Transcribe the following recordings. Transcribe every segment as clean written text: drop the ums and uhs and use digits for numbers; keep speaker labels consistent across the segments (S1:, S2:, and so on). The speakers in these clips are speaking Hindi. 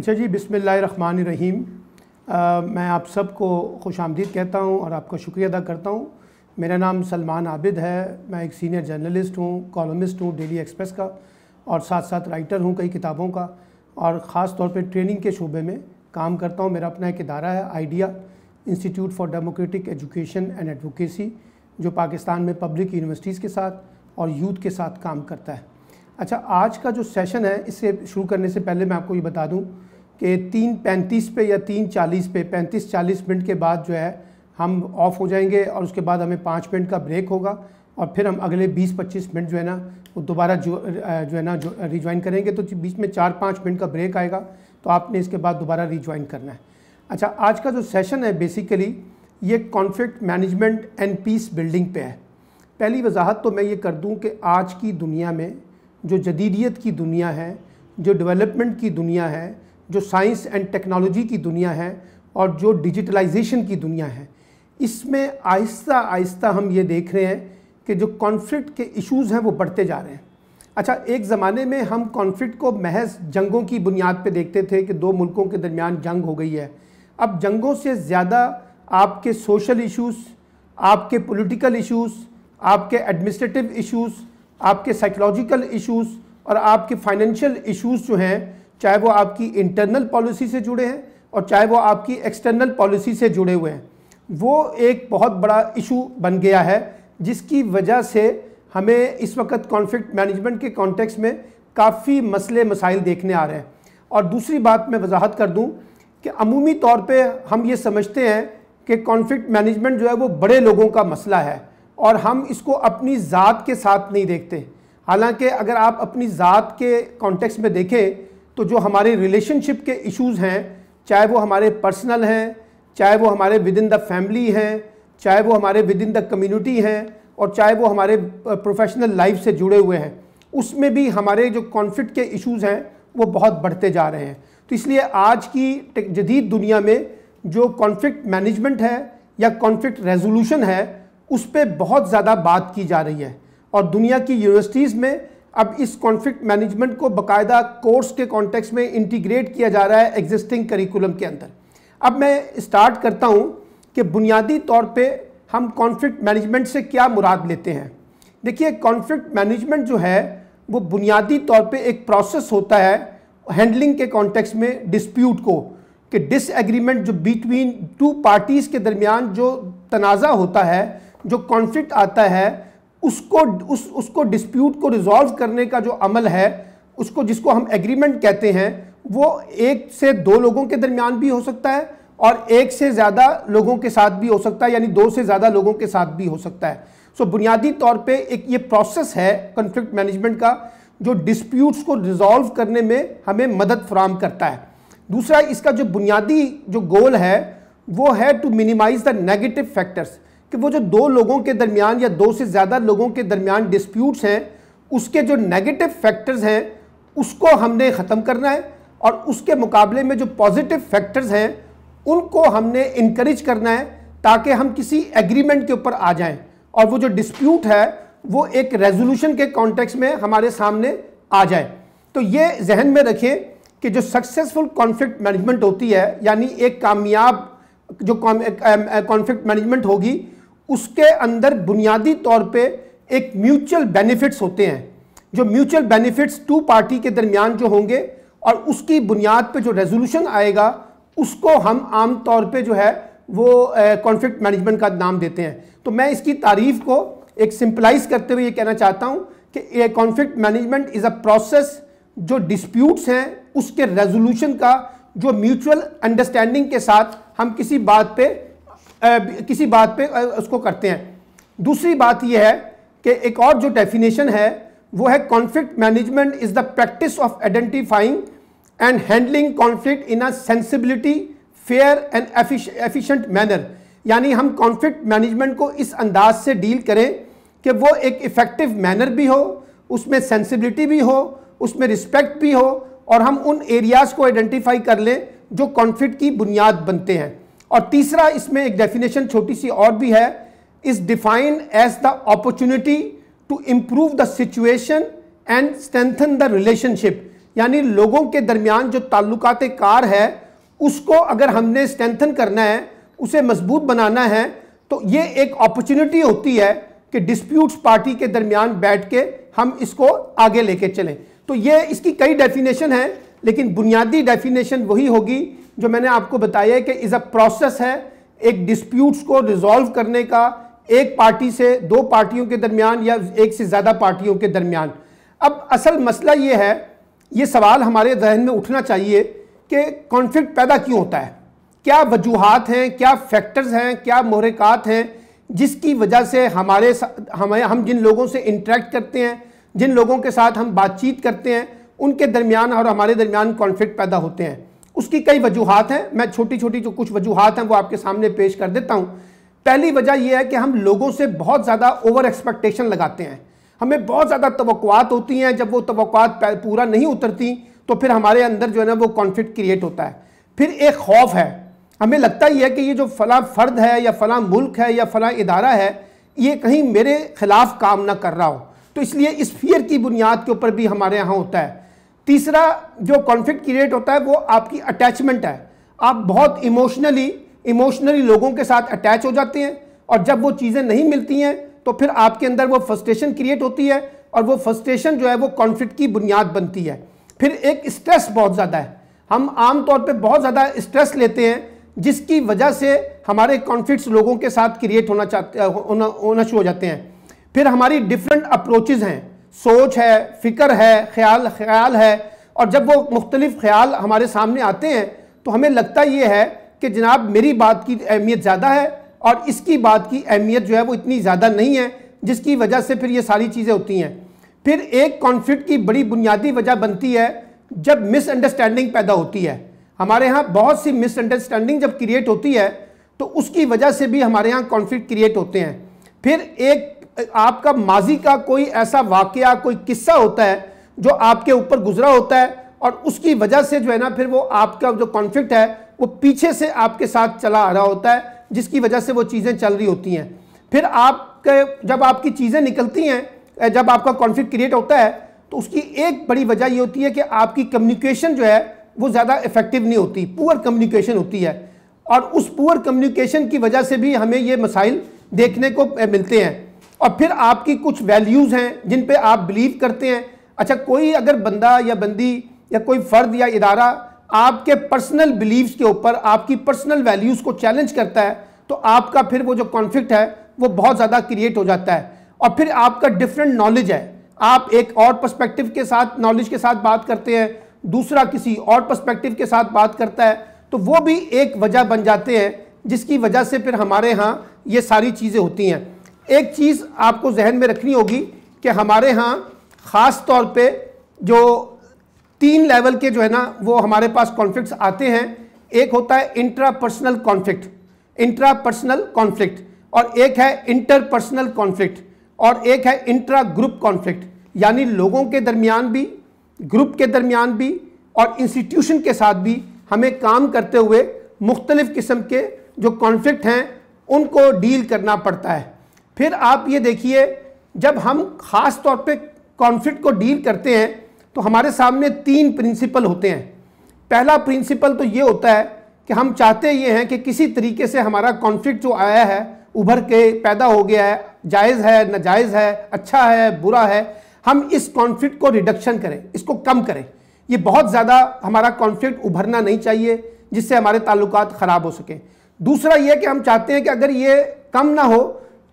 S1: अच्छा जी, बिस्मिल्लाहिर्रहमानिर्रहीम। मैं आप सबको खुशामदीद कहता हूँ और आपका शुक्रिया अदा करता हूँ। मेरा नाम सलमान आबिद है। मैं एक सीनियर जर्नलिस्ट हूँ, कॉलमिस्ट हूँ डेली एक्सप्रेस का, और साथ साथ राइटर हूँ कई किताबों का, और ख़ास तौर पे ट्रेनिंग के शोबे में काम करता हूँ। मेरा अपना एक इदारा है, idea institute for democratic education and advocacy, जो पाकिस्तान में पब्लिक यूनिवर्सिटीज़ के साथ और यूथ के साथ काम करता है। अच्छा, आज का जो सेशन है, इससे शुरू करने से पहले मैं आपको ये बता दूं कि 3:35 पे या 3:40 पे 35-40 मिनट के बाद जो है हम ऑफ हो जाएंगे, और उसके बाद हमें 5 मिनट का ब्रेक होगा, और फिर हम अगले 20-25 मिनट जो है ना वो दोबारा जो रिज्वाइन करेंगे। तो बीच में 4-5 मिनट का ब्रेक आएगा, तो आपने इसके बाद दोबारा रिज्वाइन करना है। अच्छा, आज का जो सेशन है बेसिकली ये conflict management and peace building पे है। पहली वजाहत तो मैं ये कर दूं कि आज की दुनिया में जो जदीदियत की दुनिया है, जो डेवलपमेंट की दुनिया है, जो साइंस एंड टेक्नोलॉजी की दुनिया है, और जो डिजिटलाइजेशन की दुनिया है, इसमें आहिस्ता आहिस्ता हम ये देख रहे हैं कि जो कॉन्फ्लिक्ट के इश्यूज़ हैं वो बढ़ते जा रहे हैं। अच्छा, एक ज़माने में हम कॉन्फ्लिक्ट को महज जंगों की बुनियाद पे देखते थे कि दो मुल्कों के दरमियान जंग हो गई है। अब जंगों से ज़्यादा आपके सोशल इश्यूज़, आपके पॉलिटिकल इश्यूज़, आपके एडमिनिस्ट्रेटिव इश्यूज़, आपके साइकोलॉजिकल इश्यूज़ और आपके फाइनेंशियल इश्यूज़ जो हैं, चाहे वो आपकी इंटरनल पॉलिसी से जुड़े हैं और चाहे वो आपकी एक्सटर्नल पॉलिसी से जुड़े हुए हैं, वो एक बहुत बड़ा इशू बन गया है, जिसकी वजह से हमें इस वक्त कॉन्फ्लिक्ट मैनेजमेंट के कॉन्टेक्स्ट में काफ़ी मसले मसाइल देखने आ रहे हैं। और दूसरी बात मैं वजाहत कर दूं कि अमूमी तौर पे हम ये समझते हैं कि कॉन्फ्लिक्ट मैनेजमेंट जो है वो बड़े लोगों का मसला है, और हम इसको अपनी ज़ात के साथ नहीं देखते। हालांकि अगर आप अपनी ज़ात के कॉन्टेक्स्ट में देखें तो जो हमारे रिलेशनशिप के इश्यूज़ हैं, चाहे वो हमारे पर्सनल हैं, चाहे वो हमारे विद इन द फैमिली हैं, चाहे वो हमारे विद इन द कम्युनिटी हैं, और चाहे वो हमारे प्रोफेशनल लाइफ से जुड़े हुए हैं, उसमें भी हमारे जो कॉन्फ्लिक्ट के इश्यूज़ हैं वो बहुत बढ़ते जा रहे हैं। तो इसलिए आज की जदीद दुनिया में जो कॉन्फ्लिक्ट मैनेजमेंट है या कॉन्फ्लिक्ट रेजोल्यूशन है, उस पर बहुत ज़्यादा बात की जा रही है, और दुनिया की यूनिवर्सिटीज़ में अब इस कॉन्फ्लिक्ट मैनेजमेंट को बाकायदा कोर्स के कॉन्टेक्स्ट में इंटीग्रेट किया जा रहा है एग्जिस्टिंग करिकुलम के अंदर। अब मैं स्टार्ट करता हूँ कि बुनियादी तौर पे हम कॉन्फ्लिक्ट मैनेजमेंट से क्या मुराद लेते हैं। देखिए, कॉन्फ्लिक्ट मैनेजमेंट जो है वो बुनियादी तौर पे एक प्रोसेस होता है हैंडलिंग के कॉन्टेक्स्ट में डिस्प्यूट को, कि डिसएग्रीमेंट जो बिटवीन टू पार्टीज़ के दरमियान जो तनाज़ा होता है, जो कॉन्फ्लिक्ट आता है, उसको डिस्प्यूट को रिजॉल्व करने का जो अमल है, उसको जिसको हम एग्रीमेंट कहते हैं, वो एक से दो लोगों के दरमियान भी हो सकता है और एक से ज़्यादा लोगों के साथ भी हो सकता है, यानी दो से ज़्यादा लोगों के साथ भी हो सकता है। सो बुनियादी तौर पे एक ये प्रोसेस है कॉन्फ्लिक्ट मैनेजमेंट का, जो डिस्प्यूट्स को रिजॉल्व करने में हमें मदद फराहम करता है। दूसरा, इसका जो बुनियादी जो गोल है वो है to minimise the negative factors, कि वो जो दो लोगों के दरमियान या दो से ज़्यादा लोगों के दरमियान डिस्प्यूट्स हैं, उसके जो नेगेटिव फैक्टर्स हैं उसको हमने ख़त्म करना है, और उसके मुकाबले में जो पॉजिटिव फैक्टर्स हैं उनको हमने इनकरेज करना है, ताकि हम किसी एग्रीमेंट के ऊपर आ जाएं और वो जो डिस्प्यूट है वो एक रेजोल्यूशन के कॉन्टेक्स्ट में हमारे सामने आ जाए। तो ये जहन में रखें कि जो सक्सेसफुल कॉन्फ्लिक्ट मैनेजमेंट होती है, यानी एक कामयाब जो कॉन्फ्लिक्ट मैनेजमेंट होगी, उसके अंदर बुनियादी तौर पे एक म्यूचुअल बेनिफिट्स होते हैं, जो म्यूचुअल बेनिफिट्स टू पार्टी के दरमियान जो होंगे, और उसकी बुनियाद पे जो रेजोल्यूशन आएगा उसको हम आम तौर पे जो है वो कॉन्फ्लिक्ट मैनेजमेंट का नाम देते हैं। तो मैं इसकी तारीफ को एक सिंपलाइज करते हुए ये कहना चाहता हूँ कि conflict management is a process जो डिस्प्यूट्स हैं उसके रेजोल्यूशन का, जो म्यूचुअल अंडरस्टैंडिंग के साथ हम किसी बात पे उसको करते हैं। दूसरी बात यह है कि एक और जो डेफिनेशन है वो है conflict management is the practice of identifying and handling conflict in a sensibility, fair and efficient manner. यानी हम कॉन्फ्लिक्ट मैनेजमेंट को इस अंदाज से डील करें कि वो एक इफेक्टिव मैनर भी हो, उसमें सेंसिबिलिटी भी हो, उसमें रिस्पेक्ट भी हो, और हम उन एरियाज़ को आइडेंटिफाई कर लें जो कॉन्फ्लिक्ट की बुनियाद बनते हैं। और तीसरा, इसमें एक डेफिनेशन छोटी सी और भी है, is defined as the opportunity to improve the situation and strengthen the relationship. यानी लोगों के दरमियान जो ताल्लुकात कार है उसको अगर हमने स्ट्रेंथन करना है, उसे मजबूत बनाना है, तो ये एक अपॉर्चुनिटी होती है कि डिस्प्यूट्स पार्टी के दरमियान बैठ के हम इसको आगे लेके चलें। तो ये इसकी कई डेफिनेशन है, लेकिन बुनियादी डेफिनेशन वही होगी जो मैंने आपको बताया कि इज़ अ प्रोसेस है एक डिस्प्यूट्स को रिजॉल्व करने का, एक पार्टी से दो पार्टियों के दरमियान या एक से ज़्यादा पार्टियों के दरमियान। अब असल मसला ये है, ये सवाल हमारे जहन में उठना चाहिए कि कॉन्फ्लिक्ट पैदा क्यों होता है, क्या वजूहात हैं, क्या फैक्टर्स हैं, क्या महरकात हैं जिसकी वजह से हम जिन लोगों से इंटरेक्ट करते हैं, जिन लोगों के साथ हम बातचीत करते हैं, उनके दरमियान और हमारे दरमियान कॉन्फ्लिक्ट पैदा होते हैं। उसकी कई वजूहात हैं, मैं छोटी छोटी जो कुछ वजूहात हैं वो आपके सामने पेश कर देता हूँ। पहली वजह यह है कि हम लोगों से बहुत ज़्यादा ओवर एक्सपेक्टेशन लगाते हैं, हमें बहुत ज़्यादा तवक्कुआत होती हैं, जब वो तवक्कुआत पूरा नहीं उतरती तो फिर हमारे अंदर जो है ना वो कॉन्फ्लिक्ट क्रिएट होता है। फिर एक खौफ है, हमें लगता ही है कि ये जो फला फ़र्द है या फला मुल्क है या फला इदारा है ये कहीं मेरे खिलाफ काम ना कर रहा हो, तो इसलिए इस फियर की बुनियाद के ऊपर भी हमारे यहाँ होता है। तीसरा जो कॉन्फ्लिक्ट क्रिएट होता है वो आपकी अटैचमेंट है, आप बहुत इमोशनली लोगों के साथ अटैच हो जाते हैं और जब वो चीज़ें नहीं मिलती हैं तो फिर आपके अंदर वो फ्रस्ट्रेशन क्रिएट होती है और वो फ्रस्ट्रेशन जो है वो कॉन्फ्लिक्ट की बुनियाद बनती है। फिर एक स्ट्रेस बहुत ज़्यादा है, हम आम तौर पे बहुत ज़्यादा स्ट्रेस लेते हैं जिसकी वजह से हमारे कॉन्फ्लिक्ट्स लोगों के साथ क्रिएट होना शुरू हो जाते हैं। फिर हमारी डिफरेंट अप्रोचेज़ हैं, सोच है, फ़िक्र है, ख्याल है, और जब वो मुख्तलिफ ख्याल हमारे सामने आते हैं तो हमें लगता ये है कि जनाब मेरी बात की अहमियत ज़्यादा है और इसकी बात की अहमियत जो है वो इतनी ज़्यादा नहीं है, जिसकी वजह से फिर ये सारी चीज़ें होती हैं। फिर एक कॉन्फ्लिक्ट की बड़ी बुनियादी वजह बनती है जब मिसअंडरस्टैंडिंग पैदा होती है। हमारे यहाँ बहुत सी मिसअंडरस्टैंडिंग जब क्रिएट होती है तो उसकी वजह से भी हमारे यहाँ कॉन्फ्लिक्ट क्रिएट होते हैं। फिर एक आपका माजी का कोई ऐसा वाक़या, कोई किस्सा होता है जो आपके ऊपर गुजरा होता है और उसकी वजह से जो है ना फिर वो आपका जो कॉन्फ्लिक्ट है वो पीछे से आपके साथ चला आ रहा होता है, जिसकी वजह से वो चीज़ें चल रही होती हैं। फिर जब आपकी चीज़ें निकलती हैं, जब आपका कॉन्फ्लिक्ट क्रिएट होता है तो उसकी एक बड़ी वजह ये होती है कि आपकी कम्युनिकेशन जो है वो ज़्यादा इफेक्टिव नहीं होती, पुअर कम्युनिकेशन होती है, और उस पुअर कम्युनिकेशन की वजह से भी हमें ये मसाइल देखने को मिलते हैं। और फिर आपकी कुछ वैल्यूज़ हैं जिन पे आप बिलीव करते हैं। अच्छा, कोई अगर बंदा या बंदी या कोई फ़र्द या इदारा आपके पर्सनल बिलीव्स के ऊपर, आपकी पर्सनल वैल्यूज़ को चैलेंज करता है तो आपका फिर वो जो कॉन्फ्लिक्ट है वो बहुत ज़्यादा क्रिएट हो जाता है। और फिर आपका डिफरेंट नॉलेज है, आप एक और पर्सपेक्टिव के साथ, नॉलेज के साथ बात करते हैं, दूसरा किसी और पर्सपेक्टिव के साथ बात करता है, तो वो भी एक वजह बन जाते हैं जिसकी वजह से फिर हमारे यहाँ ये सारी चीज़ें होती हैं। एक चीज़ आपको जहन में रखनी होगी कि हमारे यहाँ ख़ास तौर पे जो 3 लेवल के जो है ना वो हमारे पास कॉन्फ्लिक्ट्स आते हैं। एक होता है इंट्रापर्सनल कॉन्फ्लिक्ट, और एक है इंटरपर्सनल कॉन्फ्लिक्ट, और एक है इंट्रा ग्रुप कॉन्फ्लिक्ट, यानी लोगों के दरमियान भी, ग्रुप के दरमियान भी और इंस्टीट्यूशन के साथ भी हमें काम करते हुए मुख्तलिफ किस्म के जो कॉन्फ्लिक्ट हैं उनको डील करना पड़ता है। फिर आप ये देखिए, जब हम ख़ास तौर पे कॉन्फ्लिक्ट को डील करते हैं तो हमारे सामने 3 प्रिंसिपल होते हैं। पहला प्रिंसिपल तो ये होता है कि हम चाहते ये हैं कि किसी तरीके से हमारा कॉन्फ्लिक्ट जो आया है, उभर के पैदा हो गया है, जायज़ है, नाजायज़ है, अच्छा है, बुरा है, हम इस कॉन्फ्लिक्ट को रिडक्शन करें, इसको कम करें। ये बहुत ज़्यादा हमारा कॉन्फ्लिक्ट उभरना नहीं चाहिए जिससे हमारे ताल्लुकात ख़राब हो सकें। दूसरा ये कि हम चाहते हैं कि अगर ये कम ना हो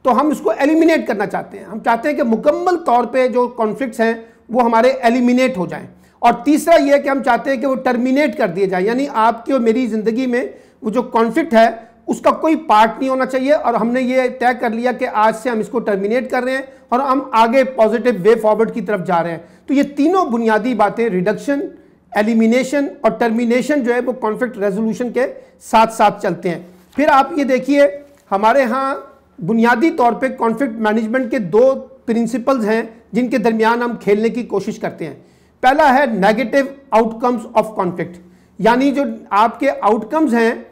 S1: तो हम इसको एलिमिनेट करना चाहते हैं, हम चाहते हैं कि मुकम्मल तौर पे जो कॉन्फ्लिक्ट्स हैं वो हमारे एलिमिनेट हो जाएं। और तीसरा ये कि हम चाहते हैं कि वो टर्मिनेट कर दिए जाए, यानी आपकी और मेरी ज़िंदगी में वो जो कॉन्फ्लिक्ट है उसका कोई पार्ट नहीं होना चाहिए, और हमने ये तय कर लिया कि आज से हम इसको टर्मिनेट कर रहे हैं और हम आगे पॉजिटिव वे फॉरवर्ड की तरफ जा रहे हैं। तो ये तीनों बुनियादी बातें, रिडक्शन, एलिमिनेशन और टर्मिनेशन, जो है वो कॉन्फ्लिक्ट रेजोल्यूशन के साथ साथ चलते हैं। फिर आप ये देखिए, हमारे यहाँ बुनियादी तौर पे कॉन्फ्लिक्ट मैनेजमेंट के 2 प्रिंसिपल्स हैं जिनके दरमियान हम खेलने की कोशिश करते हैं। पहला है नेगेटिव आउटकम्स ऑफ कॉन्फ्लिक्ट, यानी जो आपके आउटकम्स हैं,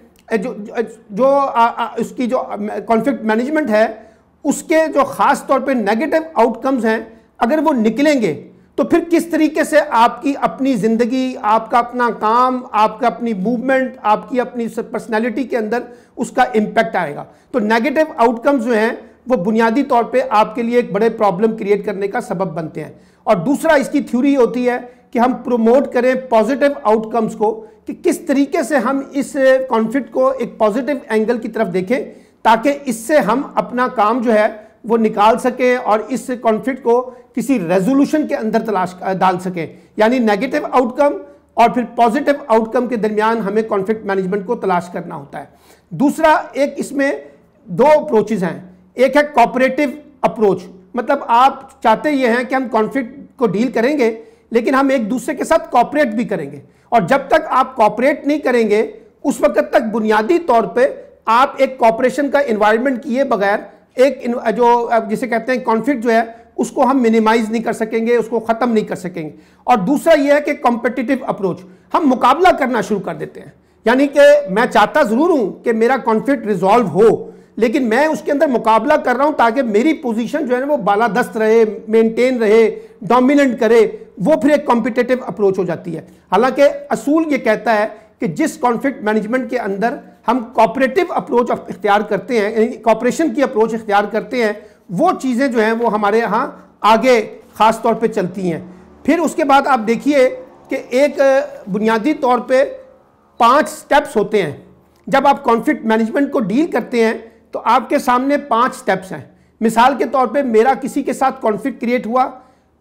S1: उसकी जो कॉन्फ्लिक्ट मैनेजमेंट है उसके जो ख़ास तौर पे नेगेटिव आउटकम्स हैं, अगर वो निकलेंगे तो फिर किस तरीके से आपकी अपनी ज़िंदगी, आपका अपना काम, आपका अपनी मूवमेंट, आपकी अपनी पर्सनैलिटी के अंदर उसका इम्पैक्ट आएगा। तो नेगेटिव आउटकम्स जो हैं वो बुनियादी तौर पे आपके लिए एक बड़े प्रॉब्लम क्रिएट करने का सबब बनते हैं। और दूसरा इसकी थ्योरी होती है कि हम प्रोमोट करें पॉजिटिव आउटकम्स को, कि किस तरीके से हम इस कॉन्फ्लिक्ट को एक पॉजिटिव एंगल की तरफ देखें ताकि इससे हम अपना काम जो है वो निकाल सकें और इस कॉन्फ्लिक्ट को किसी रेजोल्यूशन के अंदर डाल सकें। यानी नेगेटिव आउटकम और फिर पॉजिटिव आउटकम के दरमियान हमें कॉन्फ्लिक्ट मैनेजमेंट को तलाश करना होता है। दूसरा, एक इसमें दो अप्रोचेज हैं। एक है कोऑपरेटिव अप्रोच, मतलब आप चाहते ये हैं कि हम कॉन्फ्लिक्ट को डील करेंगे लेकिन हम एक दूसरे के साथ कोऑपरेट भी करेंगे, और जब तक आप कोऑपरेट नहीं करेंगे उस वक्त तक बुनियादी तौर पे आप एक कोऑपरेशन का एनवायरनमेंट किए बगैर एक जो जिसे कहते हैं कॉन्फ्लिक्ट जो है उसको हम मिनिमाइज नहीं कर सकेंगे, उसको ख़त्म नहीं कर सकेंगे। और दूसरा यह है कि कॉम्पिटिटिव अप्रोच, हम मुकाबला करना शुरू कर देते हैं। यानी कि मैं चाहता ज़रूर हूं कि मेरा कॉन्फ्लिक्ट रिजॉल्व हो, लेकिन मैं उसके अंदर मुकाबला कर रहा हूं ताकि मेरी पोजीशन जो है ना वो बालादस्त रहे, मेंटेन रहे, डोमिनेंट करे। वो फिर एक कॉम्पिटिटिव अप्रोच हो जाती है। हालांकि असूल ये कहता है कि जिस कॉन्फ्लिक्ट मैनेजमेंट के अंदर हम कोऑपरेटिव अप्रोच इख्तियार करते हैं, यानी कोऑपरेशन की अप्रोच इख्तियार करते हैं, वो चीज़ें जो हैं वो हमारे यहाँ आगे ख़ास तौर पे चलती हैं। फिर उसके बाद आप देखिए कि एक बुनियादी तौर पे 5 स्टेप्स होते हैं। जब आप कॉन्फ्लिक्ट मैनेजमेंट को डील करते हैं तो आपके सामने 5 स्टेप्स हैं। मिसाल के तौर पे मेरा किसी के साथ कॉन्फ्लिक्ट क्रिएट हुआ,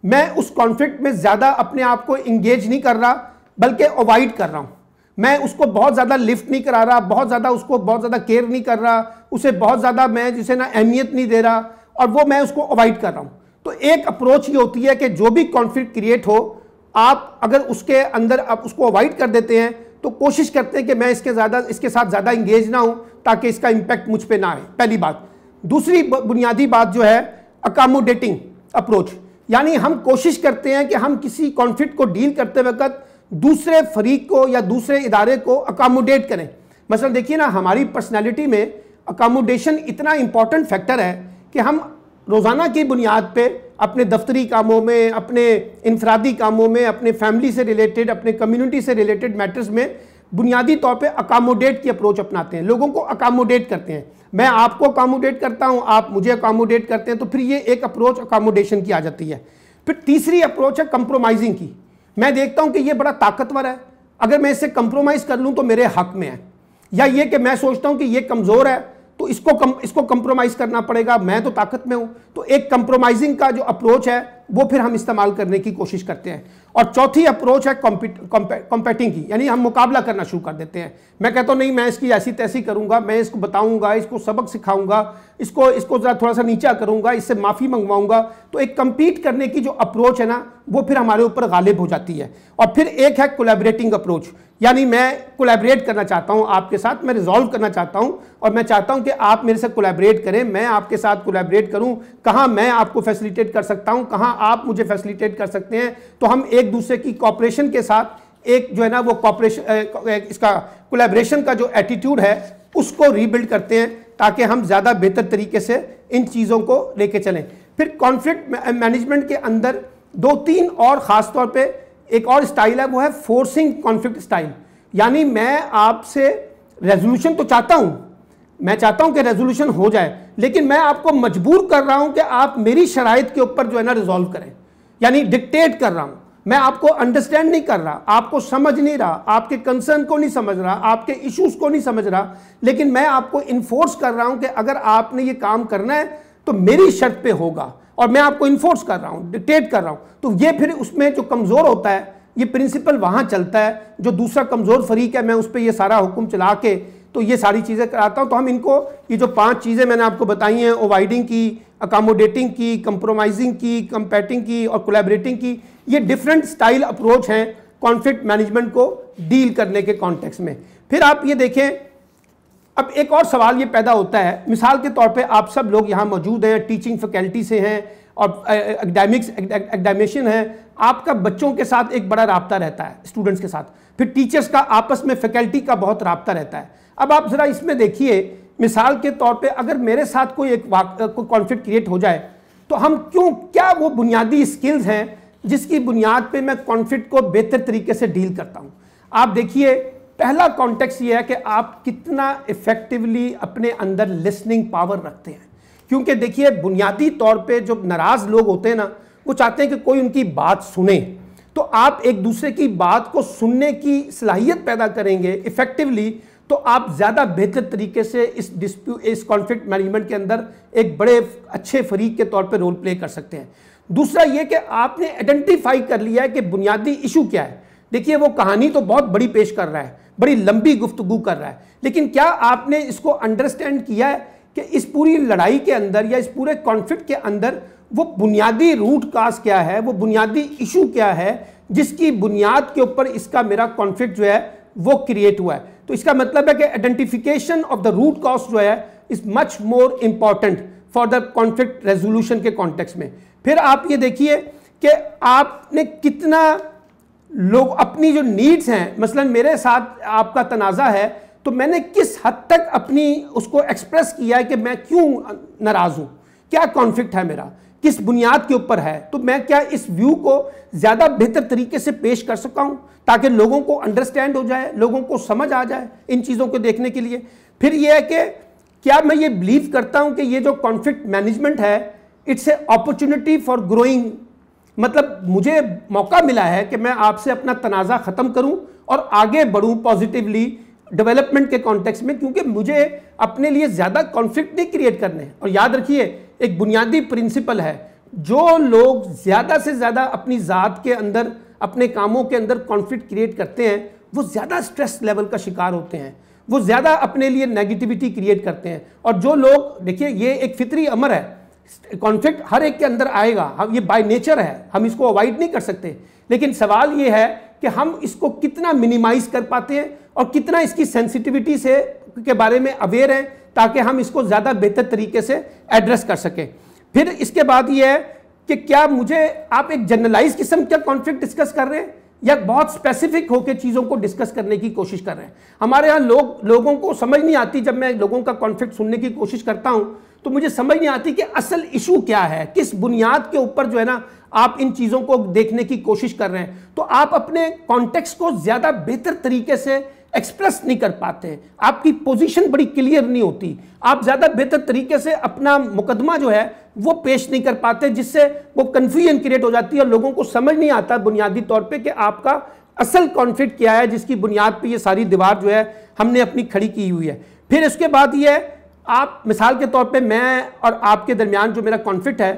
S1: मैं उस कॉन्फ्लिक्ट में ज़्यादा अपने आप को इंगेज नहीं कर रहा बल्कि अवॉइड कर रहा हूँ। मैं उसको बहुत ज़्यादा लिफ्ट नहीं करा रहा, बहुत ज़्यादा केयर नहीं कर रहा, उसे बहुत ज़्यादा मैं जिसे ना अहमियत नहीं दे रहा, और वो मैं उसको अवॉइड कर रहा हूँ। तो एक अप्रोच ये होती है कि जो भी कॉन्फ्लिक्ट क्रिएट हो, आप अगर उसके अंदर आप उसको अवॉइड कर देते हैं तो कोशिश करते हैं कि मैं इसके साथ ज़्यादा इंगेज ना हूँ ताकि इसका इम्पैक्ट मुझ पर ना आए, पहली बात। दूसरी बुनियादी बात जो है अकोमोडेटिंग अप्रोच, यानी हम कोशिश करते हैं कि हम किसी कॉन्फ्लिक्ट को डील करते वक्त दूसरे फरीक को या दूसरे इदारे को अकोमोडेट करें। मसलन देखिए ना, हमारी पर्सनैलिटी में अकोमोडेशन इतना इंपॉर्टेंट फैक्टर है कि हम रोज़ाना की बुनियाद पे अपने दफ्तरी कामों में, अपने इनफरादी कामों में, अपने फैमिली से रिलेटेड, अपने कम्युनिटी से रिलेटेड मैटर्स में बुनियादी तौर पे अकोमोडेट की अप्रोच अपनाते हैं, लोगों को अकोमोडेट करते हैं। मैं आपको अकोमोडेट करता हूँ, आप मुझे अकोमोडेट करते हैं, तो फिर ये एक अप्रोच अकोमोडेशन की आ जाती है। फिर तीसरी अप्रोच है कंप्रोमाइजिंग की। मैं देखता हूँ कि ये बड़ा ताकतवर है, अगर मैं इससे कंप्रोमाइज़ कर लूँ तो मेरे हक में है, या ये कि मैं सोचता हूँ कि ये कमज़ोर है तो इसको कंप्रोमाइज़ करना पड़ेगा, मैं तो ताकत में हूँ। तो एक कंप्रोमाइजिंग का जो अप्रोच है वो फिर हम इस्तेमाल करने की कोशिश करते हैं। और चौथी अप्रोच है कॉम्पेटिंग की, यानी हम मुकाबला करना शुरू कर देते हैं। मैं कहता हूँ नहीं, मैं इसकी ऐसी तैसी करूँगा, मैं इसको बताऊँगा, इसको सबक सिखाऊँगा, इसको ज़रा थोड़ा सा नीचा करूँगा, इससे माफ़ी मंगवाऊँगा। तो एक कम्पीट करने की जो अप्रोच है ना वो फिर हमारे ऊपर गालिब हो जाती है। और फिर एक है कोलैबोरेटिंग अप्रोच, यानी मैं कोलैबोरेट करना चाहता हूँ आपके साथ, मैं रिजॉल्व करना चाहता हूँ और मैं चाहता हूँ कि आप मेरे से कोलैबोरेट करें, मैं आपके साथ कोलैबोरेट करूँ, कहाँ मैं आपको फैसिलिटेट कर सकता हूँ, कहाँ आप मुझे फैसिलिटेट कर सकते हैं। तो हम एक दूसरे की कोऑपरेशन के साथ एक जो है ना वो कोऑपरेशन, इसका कोलैबोरेशन का जो एटीट्यूड है उसको रीबिल्ड करते हैं ताकि हम ज़्यादा बेहतर तरीके से इन चीज़ों को लेके चलें। फिर कॉन्फ्लिक्ट मैनेजमेंट के अंदर 2-3 और ख़ास तौर पे एक और स्टाइल है, वो है फोर्सिंग कॉन्फ्लिक्ट स्टाइल। यानी मैं आपसे रेजोल्यूशन तो चाहता हूं, मैं चाहता हूं कि रेजोल्यूशन हो जाए, लेकिन मैं आपको मजबूर कर रहा हूं कि आप मेरी शराइत के ऊपर जो है ना रिजॉल्व करें, यानी डिक्टेट कर रहा हूं। मैं आपको अंडरस्टैंड नहीं कर रहा, आपको समझ नहीं रहा, आपके कंसर्न को नहीं समझ रहा, आपके इश्यूज को नहीं समझ रहा, लेकिन मैं आपको इन्फोर्स कर रहा हूं कि अगर आपने ये काम करना है तो मेरी शर्त पे होगा, और मैं आपको इन्फोर्स कर रहा हूं, डिक्टेट कर रहा हूं। तो ये फिर उसमें जो कमज़ोर होता है, ये प्रिंसिपल वहाँ चलता है, जो दूसरा कमज़ोर फरीक है मैं उस पर ये सारा हुक्म चला के तो ये सारी चीज़ें कराता हूँ। तो हम इनको, ये जो 5 चीज़ें मैंने आपको बताई हैं, अवॉइडिंग की, अकोमोडेटिंग की, कंप्रोमाइजिंग की, कंपैटिंग की और कोलैबोरेटिंग की, ये डिफरेंट स्टाइल अप्रोच हैं कॉन्फ्लिक्ट मैनेजमेंट को डील करने के कॉन्टेक्स्ट में। फिर आप ये देखें, अब एक और सवाल ये पैदा होता है, मिसाल के तौर पे आप सब लोग यहाँ मौजूद हैं, टीचिंग फैकल्टी से हैं और एकेडमिशियन हैं, आपका बच्चों के साथ एक बड़ा राब्ता रहता है, स्टूडेंट्स के साथ, फिर टीचर्स का आपस में फैकल्टी का बहुत राब्ता रहता है। अब आप ज़रा इसमें देखिए, मिसाल के तौर पे अगर मेरे साथ कोई कॉन्फ्लिक्ट क्रिएट हो जाए तो हम क्या वो बुनियादी स्किल्स हैं जिसकी बुनियाद पे मैं कॉन्फ्लिक्ट को बेहतर तरीके से डील करता हूँ। आप देखिए, पहला कॉन्टेक्स्ट ये है कि आप कितना इफेक्टिवली अपने अंदर लिसनिंग पावर रखते हैं। क्योंकि देखिए, बुनियादी तौर पे जो नाराज़ लोग होते हैं ना, वो चाहते हैं कि कोई उनकी बात सुने। तो आप एक दूसरे की बात को सुनने की सलाहियत पैदा करेंगे इफेक्टिवली, तो आप ज़्यादा बेहतर तरीके से इस कॉन्फ्लिक्ट मैनेजमेंट के अंदर एक बड़े अच्छे फरीक के तौर पे रोल प्ले कर सकते हैं। दूसरा ये कि आपने आइडेंटिफाई कर लिया है कि बुनियादी इशू क्या है। देखिए, वो कहानी तो बहुत बड़ी पेश कर रहा है, बड़ी लंबी गुफ्तगू कर रहा है, लेकिन क्या आपने इसको अंडरस्टैंड किया है कि इस पूरी लड़ाई के अंदर या इस पूरे कॉन्फ्लिक्ट के अंदर वो बुनियादी रूट काज क्या है, वो बुनियादी इशू क्या है जिसकी बुनियाद के ऊपर इसका मेरा कॉन्फ्लिक्ट जो है वो क्रिएट हुआ है। तो इसका मतलब है कि identification of the root cause जो है is much more important for the conflict resolution के कॉन्टेक्स्ट में। फिर आप ये देखिए कि आपने कितना लोग अपनी जो नीड्स हैं, मसलन मेरे साथ आपका तनाज़ा है, तो मैंने किस हद तक अपनी उसको एक्सप्रेस किया है कि मैं क्यों नाराज़ हूँ, क्या कॉन्फ्लिक्ट है मेरा, किस बुनियाद के ऊपर है, तो मैं क्या इस व्यू को ज़्यादा बेहतर तरीके से पेश कर सका हूँ ताकि लोगों को अंडरस्टैंड हो जाए, लोगों को समझ आ जाए इन चीज़ों को देखने के लिए। फिर यह है कि क्या मैं ये बिलीव करता हूँ कि ये जो कॉन्फ्लिक्ट मैनेजमेंट है it's a opportunity for growing, मतलब मुझे मौका मिला है कि मैं आपसे अपना तनाज़ा ख़त्म करूं और आगे बढ़ूं पॉजिटिवली डेवलपमेंट के कॉन्टेक्स्ट में, क्योंकि मुझे अपने लिए ज़्यादा कॉन्फ्लिक्ट नहीं क्रिएट करने हैं। और याद रखिए, एक बुनियादी प्रिंसिपल है, जो लोग ज़्यादा से ज़्यादा अपनी ज़ात के अंदर, अपने कामों के अंदर कॉन्फ्लिक्ट क्रिएट करते हैं, वो ज़्यादा स्ट्रेस लेवल का शिकार होते हैं, वो ज़्यादा अपने लिए नेगेटिविटी क्रिएट करते हैं। और जो लोग, देखिए ये एक फितरी अमर है, कॉन्फ्लिक्ट हर एक के अंदर आएगा, हम ये बाय नेचर है, हम इसको अवॉइड नहीं कर सकते, लेकिन सवाल ये है कि हम इसको कितना मिनिमाइज कर पाते हैं और कितना इसकी सेंसिटिविटी से के बारे में अवेयर हैं ताकि हम इसको ज़्यादा बेहतर तरीके से एड्रेस कर सकें। फिर इसके बाद ये है कि क्या मुझे, आप एक जनरलाइज किस्म का कॉन्फ्लिक्ट डिस्कस कर रहे हैं या बहुत स्पेसिफिक होकर चीज़ों को डिस्कस करने की कोशिश कर रहे हैं। हमारे यहाँ लोगों को समझ नहीं आती, जब मैं लोगों का कॉन्फ्लिक्ट सुनने की कोशिश करता हूँ तो मुझे समझ नहीं आती कि असल इशू क्या है, किस बुनियाद के ऊपर जो है ना आप इन चीज़ों को देखने की कोशिश कर रहे हैं। तो आप अपने कॉन्टेक्स्ट को ज़्यादा बेहतर तरीके से एक्सप्रेस नहीं कर पाते, आपकी पोजीशन बड़ी क्लियर नहीं होती, आप ज़्यादा बेहतर तरीके से अपना मुकदमा जो है वो पेश नहीं कर पाते, जिससे वो कन्फ्यूजन क्रिएट हो जाती है और लोगों को समझ नहीं आता बुनियादी तौर पे कि आपका असल कॉन्फ्लिक्ट क्या है, जिसकी बुनियाद पे ये सारी दीवार जो है हमने अपनी खड़ी की हुई है। फिर इसके बाद ये है, आप मिसाल के तौर पे मैं और आपके दरमियान जो मेरा कॉन्फ्लिक्ट है,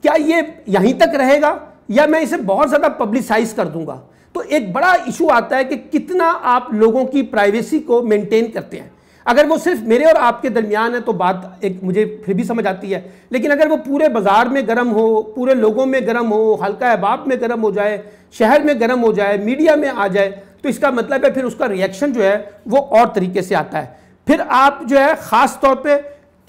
S1: क्या ये यहीं तक रहेगा या मैं इसे बहुत ज़्यादा पब्लिसाइज कर दूंगा। तो एक बड़ा इशू आता है कि कितना आप लोगों की प्राइवेसी को मेंटेन करते हैं। अगर वो सिर्फ मेरे और आपके दरमियान है तो बात एक मुझे फिर भी समझ आती है, लेकिन अगर वो पूरे बाजार में गर्म हो, पूरे लोगों में गर्म हो, हल्का अहबाब में गर्म हो जाए, शहर में गर्म हो जाए, मीडिया में आ जाए, तो इसका मतलब है फिर उसका रिएक्शन जो है वो और तरीके से आता है। फिर आप जो है ख़ास तौर पे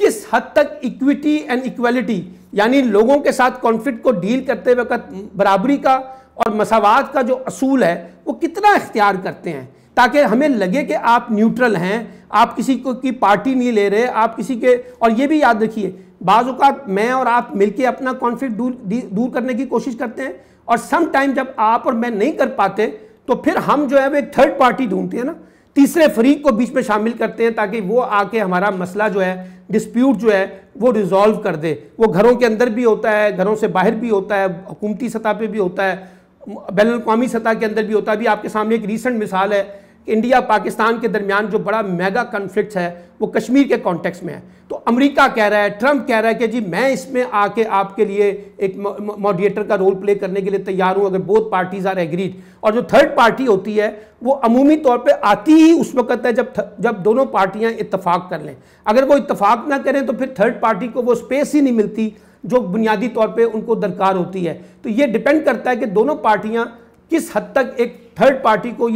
S1: किस हद तक इक्विटी एंड इक्वालिटी, यानी लोगों के साथ कॉन्फ्लिक्ट को डील करते वक्त बराबरी का और मसावात का जो असूल है वो कितना इख्तियार करते हैं, ताकि हमें लगे कि आप न्यूट्रल हैं, आप किसी को की पार्टी नहीं ले रहे, आप किसी के। और ये भी याद रखिए, बाज़ औक़ात मैं और आप मिलके अपना कॉन्फ्लिक्ट दूर करने की कोशिश करते हैं, और सम टाइम जब आप और मैं नहीं कर पाते तो फिर हम जो है वो एक थर्ड पार्टी ढूंढते हैं ना, तीसरे फरीक को बीच में शामिल करते हैं ताकि वो आके हमारा मसला जो है, डिस्प्यूट जो है वो रिजॉल्व कर दे। वो घरों के अंदर भी होता है, घरों से बाहर भी होता है, हुकूमती सतह पे भी होता है, बैनुल-अक़वामी सतह के अंदर भी होता है। अभी आपके सामने एक रीसेंट मिसाल है कि इंडिया पाकिस्तान के दरमियान जो बड़ा मेगा कॉन्फ्लिक्ट है वो कश्मीर के कॉन्टेक्स्ट में है। तो अमेरिका कह रहा है, ट्रंप कह रहा है कि जी मैं इसमें आके आपके लिए एक मॉडरेटर का रोल प्ले करने के लिए तैयार हूँ अगर बोथ पार्टीज आर एग्रीड। और जो थर्ड पार्टी होती है वो अमूमी तौर पे आती ही उस वक्त है जब दोनों पार्टियां इत्तफाक कर लें। अगर वो इत्तफाक ना करें तो फिर थर्ड पार्टी को वो स्पेस ही नहीं मिलती जो बुनियादी तौर पे उनको दरकार होती है। तो ये डिपेंड करता है कि दोनों पार्टियां किस हद तक एक थर्ड पार्टी को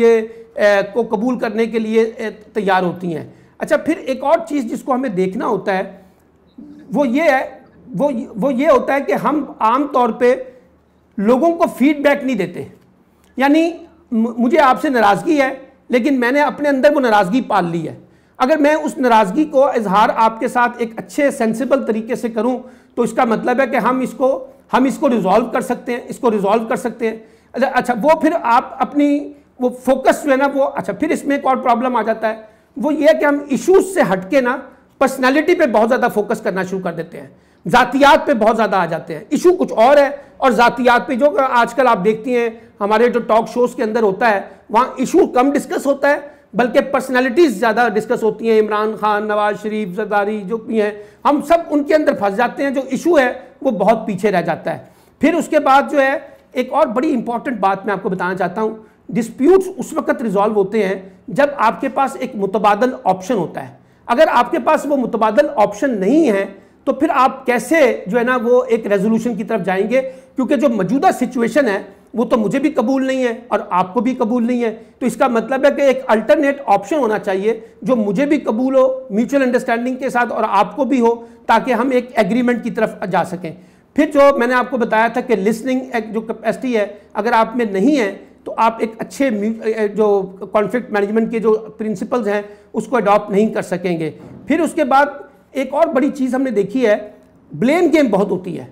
S1: को कबूल करने के लिए तैयार होती हैं। अच्छा, फिर एक और चीज़ जिसको हमें देखना होता है वो ये है, वो ये होता है कि हम आम तौर पे लोगों को फीडबैक नहीं देते। यानी मुझे आपसे नाराज़गी है लेकिन मैंने अपने अंदर वो नाराज़गी पाल ली है। अगर मैं उस नाराज़गी को इजहार आपके साथ एक अच्छे सेंसिबल तरीके से करूं तो इसका मतलब है कि हम इसको रिजॉल्व कर सकते हैं, इसको रिजॉल्व कर सकते हैं। अच्छा वो फिर आप अपनी वो फोकस जो है ना वो, अच्छा फिर इसमें एक और प्रॉब्लम आ जाता है, वो ये है कि हम इश्यूज से हटके ना पर्सनालिटी पे बहुत ज़्यादा फोकस करना शुरू कर देते हैं, ज़ातियात पे बहुत ज़्यादा आ जाते हैं। इशू कुछ और है और ज़ातियात पे जो आजकल आप देखती हैं हमारे जो टॉक शोज़ के अंदर होता है, वहाँ इशू कम डिस्कस होता है, बल्कि पर्सनालिटीज़ ज़्यादा डिस्कस होती हैं। इमरान खान, नवाज शरीफ, जरदारी जो भी हैं, हम सब उनके अंदर फंस जाते हैं, जो इशू है वो बहुत पीछे रह जाता है। फिर उसके बाद जो है एक और बड़ी इंपॉर्टेंट बात मैं आपको बताना चाहता हूँ, डिस्प्यूट्स उस वक्त रिजॉल्व होते हैं जब आपके पास एक मुतबादल ऑप्शन होता है। अगर आपके पास वो मुतबादल ऑप्शन नहीं है तो फिर आप कैसे जो है ना वो एक रेजोल्यूशन की तरफ जाएंगे, क्योंकि जो मौजूदा सिचुएशन है वो तो मुझे भी कबूल नहीं है और आपको भी कबूल नहीं है। तो इसका मतलब है कि एक अल्टरनेट ऑप्शन होना चाहिए जो मुझे भी कबूल हो, म्यूचुअल अंडरस्टैंडिंग के साथ, और आपको भी हो, ताकि हम एक एग्रीमेंट की तरफ जा सकें। फिर जो मैंने आपको बताया था कि लिसनिंग जो कैपेसिटी है अगर आप में नहीं है तो आप एक अच्छे जो कॉन्फ्लिक्ट मैनेजमेंट के जो प्रिंसिपल्स हैं उसको अडॉप्ट नहीं कर सकेंगे। फिर उसके बाद एक और बड़ी चीज़ हमने देखी है, ब्लेम गेम बहुत होती है।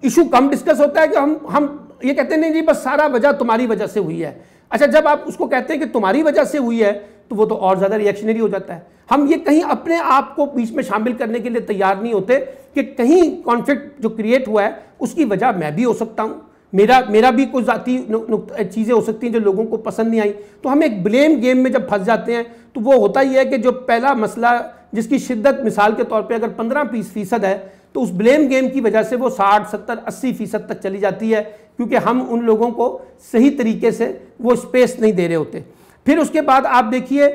S1: इशू कम डिस्कस होता है कि हम ये कहते हैं नहीं जी बस सारा वजह तुम्हारी वजह से हुई है। अच्छा जब आप उसको कहते हैं कि तुम्हारी वजह से हुई है तो वो तो और ज़्यादा रिएक्शनरी हो जाता है। हम ये कहीं अपने आप को बीच में शामिल करने के लिए तैयार नहीं होते कि कहीं कॉन्फ्लिक्ट जो क्रिएट हुआ है उसकी वजह मैं भी हो सकता हूँ, मेरा भी कुछ ज़ाती चीज़ें हो सकती हैं जो लोगों को पसंद नहीं आई। तो हम एक ब्लेम गेम में जब फंस जाते हैं तो वो होता ही है कि जो पहला मसला जिसकी शिद्दत मिसाल के तौर पे अगर 15% है तो उस ब्लेम गेम की वजह से वो 60, 70, 80% तक चली जाती है, क्योंकि हम उन लोगों को सही तरीके से वो स्पेस नहीं दे रहे होते। फिर उसके बाद आप देखिए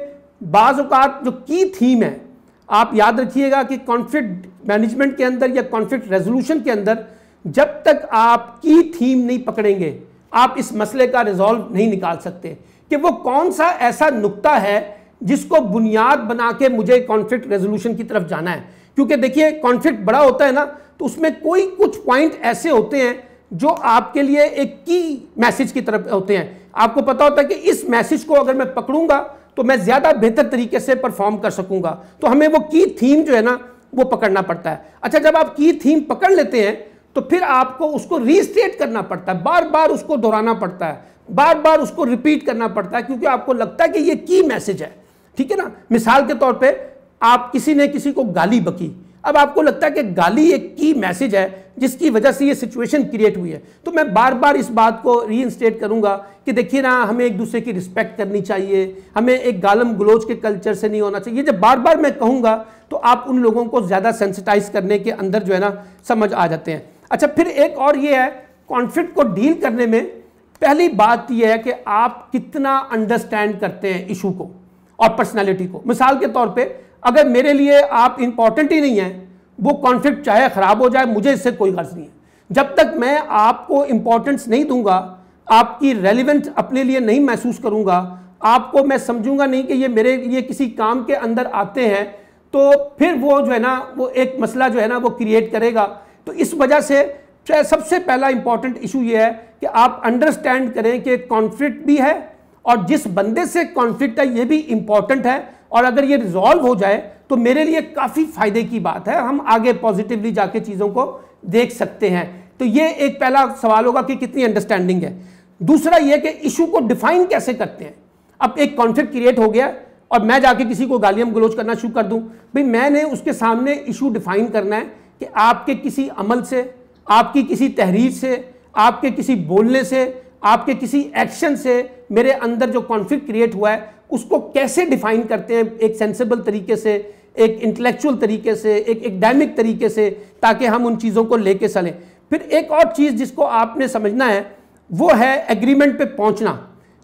S1: बाज़ औक़ात जो की थीम है, आप याद रखिएगा कि कॉन्फ्लिक्ट मैनेजमेंट के अंदर या कॉन्फ्लिक्ट रेजोल्यूशन के अंदर जब तक आप की थीम नहीं पकड़ेंगे आप इस मसले का रिजॉल्व नहीं निकाल सकते कि वो कौन सा ऐसा नुक्ता है जिसको बुनियाद बना के मुझे कॉन्फ्लिक्ट रेजोल्यूशन की तरफ जाना है। क्योंकि देखिए कॉन्फ्लिक्ट बड़ा होता है ना तो उसमें कोई कुछ पॉइंट ऐसे होते हैं जो आपके लिए एक की मैसेज की तरफ होते हैं। आपको पता होता है कि इस मैसेज को अगर मैं पकड़ूंगा तो मैं ज़्यादा बेहतर तरीके से परफॉर्म कर सकूंगा, तो हमें वो की थीम जो है ना वो पकड़ना पड़ता है। अच्छा जब आप की थीम पकड़ लेते हैं तो फिर आपको उसको रीस्टेट करना पड़ता है, बार बार उसको दोहराना पड़ता है, बार बार उसको रिपीट करना पड़ता है, क्योंकि आपको लगता है कि ये की मैसेज है। ठीक है ना, मिसाल के तौर पे आप किसी ने किसी को गाली बकी, अब आपको लगता है कि गाली एक की मैसेज है जिसकी वजह से ये सिचुएशन क्रिएट हुई है, तो मैं बार बार इस बात को रीइंस्टेट करूंगा कि देखिए ना हमें एक दूसरे की रिस्पेक्ट करनी चाहिए, हमें एक गालम गलोच के कल्चर से नहीं होना चाहिए। जब बार बार मैं कहूँगा तो आप उन लोगों को ज़्यादा सेंसिटाइज करने के अंदर जो है ना समझ आ जाते हैं। अच्छा फिर एक और ये है, कॉन्फ्लिक्ट को डील करने में पहली बात यह है कि आप कितना अंडरस्टैंड करते हैं इशू को और पर्सनालिटी को। मिसाल के तौर पे अगर मेरे लिए आप इंपॉर्टेंट ही नहीं है, वो कॉन्फ्लिक्ट चाहे ख़राब हो जाए मुझे इससे कोई गर्ज नहीं है। जब तक मैं आपको इंपॉर्टेंस नहीं दूंगा, आपकी रेलिवेंट अपने लिए नहीं महसूस करूंगा, आपको मैं समझूंगा नहीं कि ये मेरे लिए किसी काम के अंदर आते हैं, तो फिर वो जो है ना वो एक मसला जो है ना वो क्रिएट करेगा। तो इस वजह से सबसे पहला इंपॉर्टेंट इशू ये है कि आप अंडरस्टैंड करें कि कॉन्फ्लिक्ट भी है और जिस बंदे से कॉन्फ्लिक्ट है ये भी इंपॉर्टेंट है, और अगर ये रिजॉल्व हो जाए तो मेरे लिए काफ़ी फायदे की बात है, हम आगे पॉजिटिवली जाके चीज़ों को देख सकते हैं। तो ये एक पहला सवाल होगा कि कितनी अंडरस्टैंडिंग है। दूसरा ये कि इशू को डिफाइन कैसे करते हैं। अब एक कॉन्फ्लिक्ट क्रिएट हो गया और मैं जाके किसी को गालियाँ गलोच करना शुरू कर दूँ, भाई मैंने उसके सामने इशू डिफाइन करना है कि आपके किसी अमल से, आपकी किसी तहरीर से, आपके किसी बोलने से, आपके किसी एक्शन से मेरे अंदर जो कॉन्फ्लिक्ट क्रिएट हुआ है उसको कैसे डिफाइन करते हैं एक सेंसिबल तरीके से, एक इंटेलेक्चुअल तरीके से, एक एकेडमिक तरीके से, ताकि हम उन चीज़ों को लेके चलें। फिर एक और चीज़ जिसको आपने समझना है वो है एग्रीमेंट पे पहुंचना।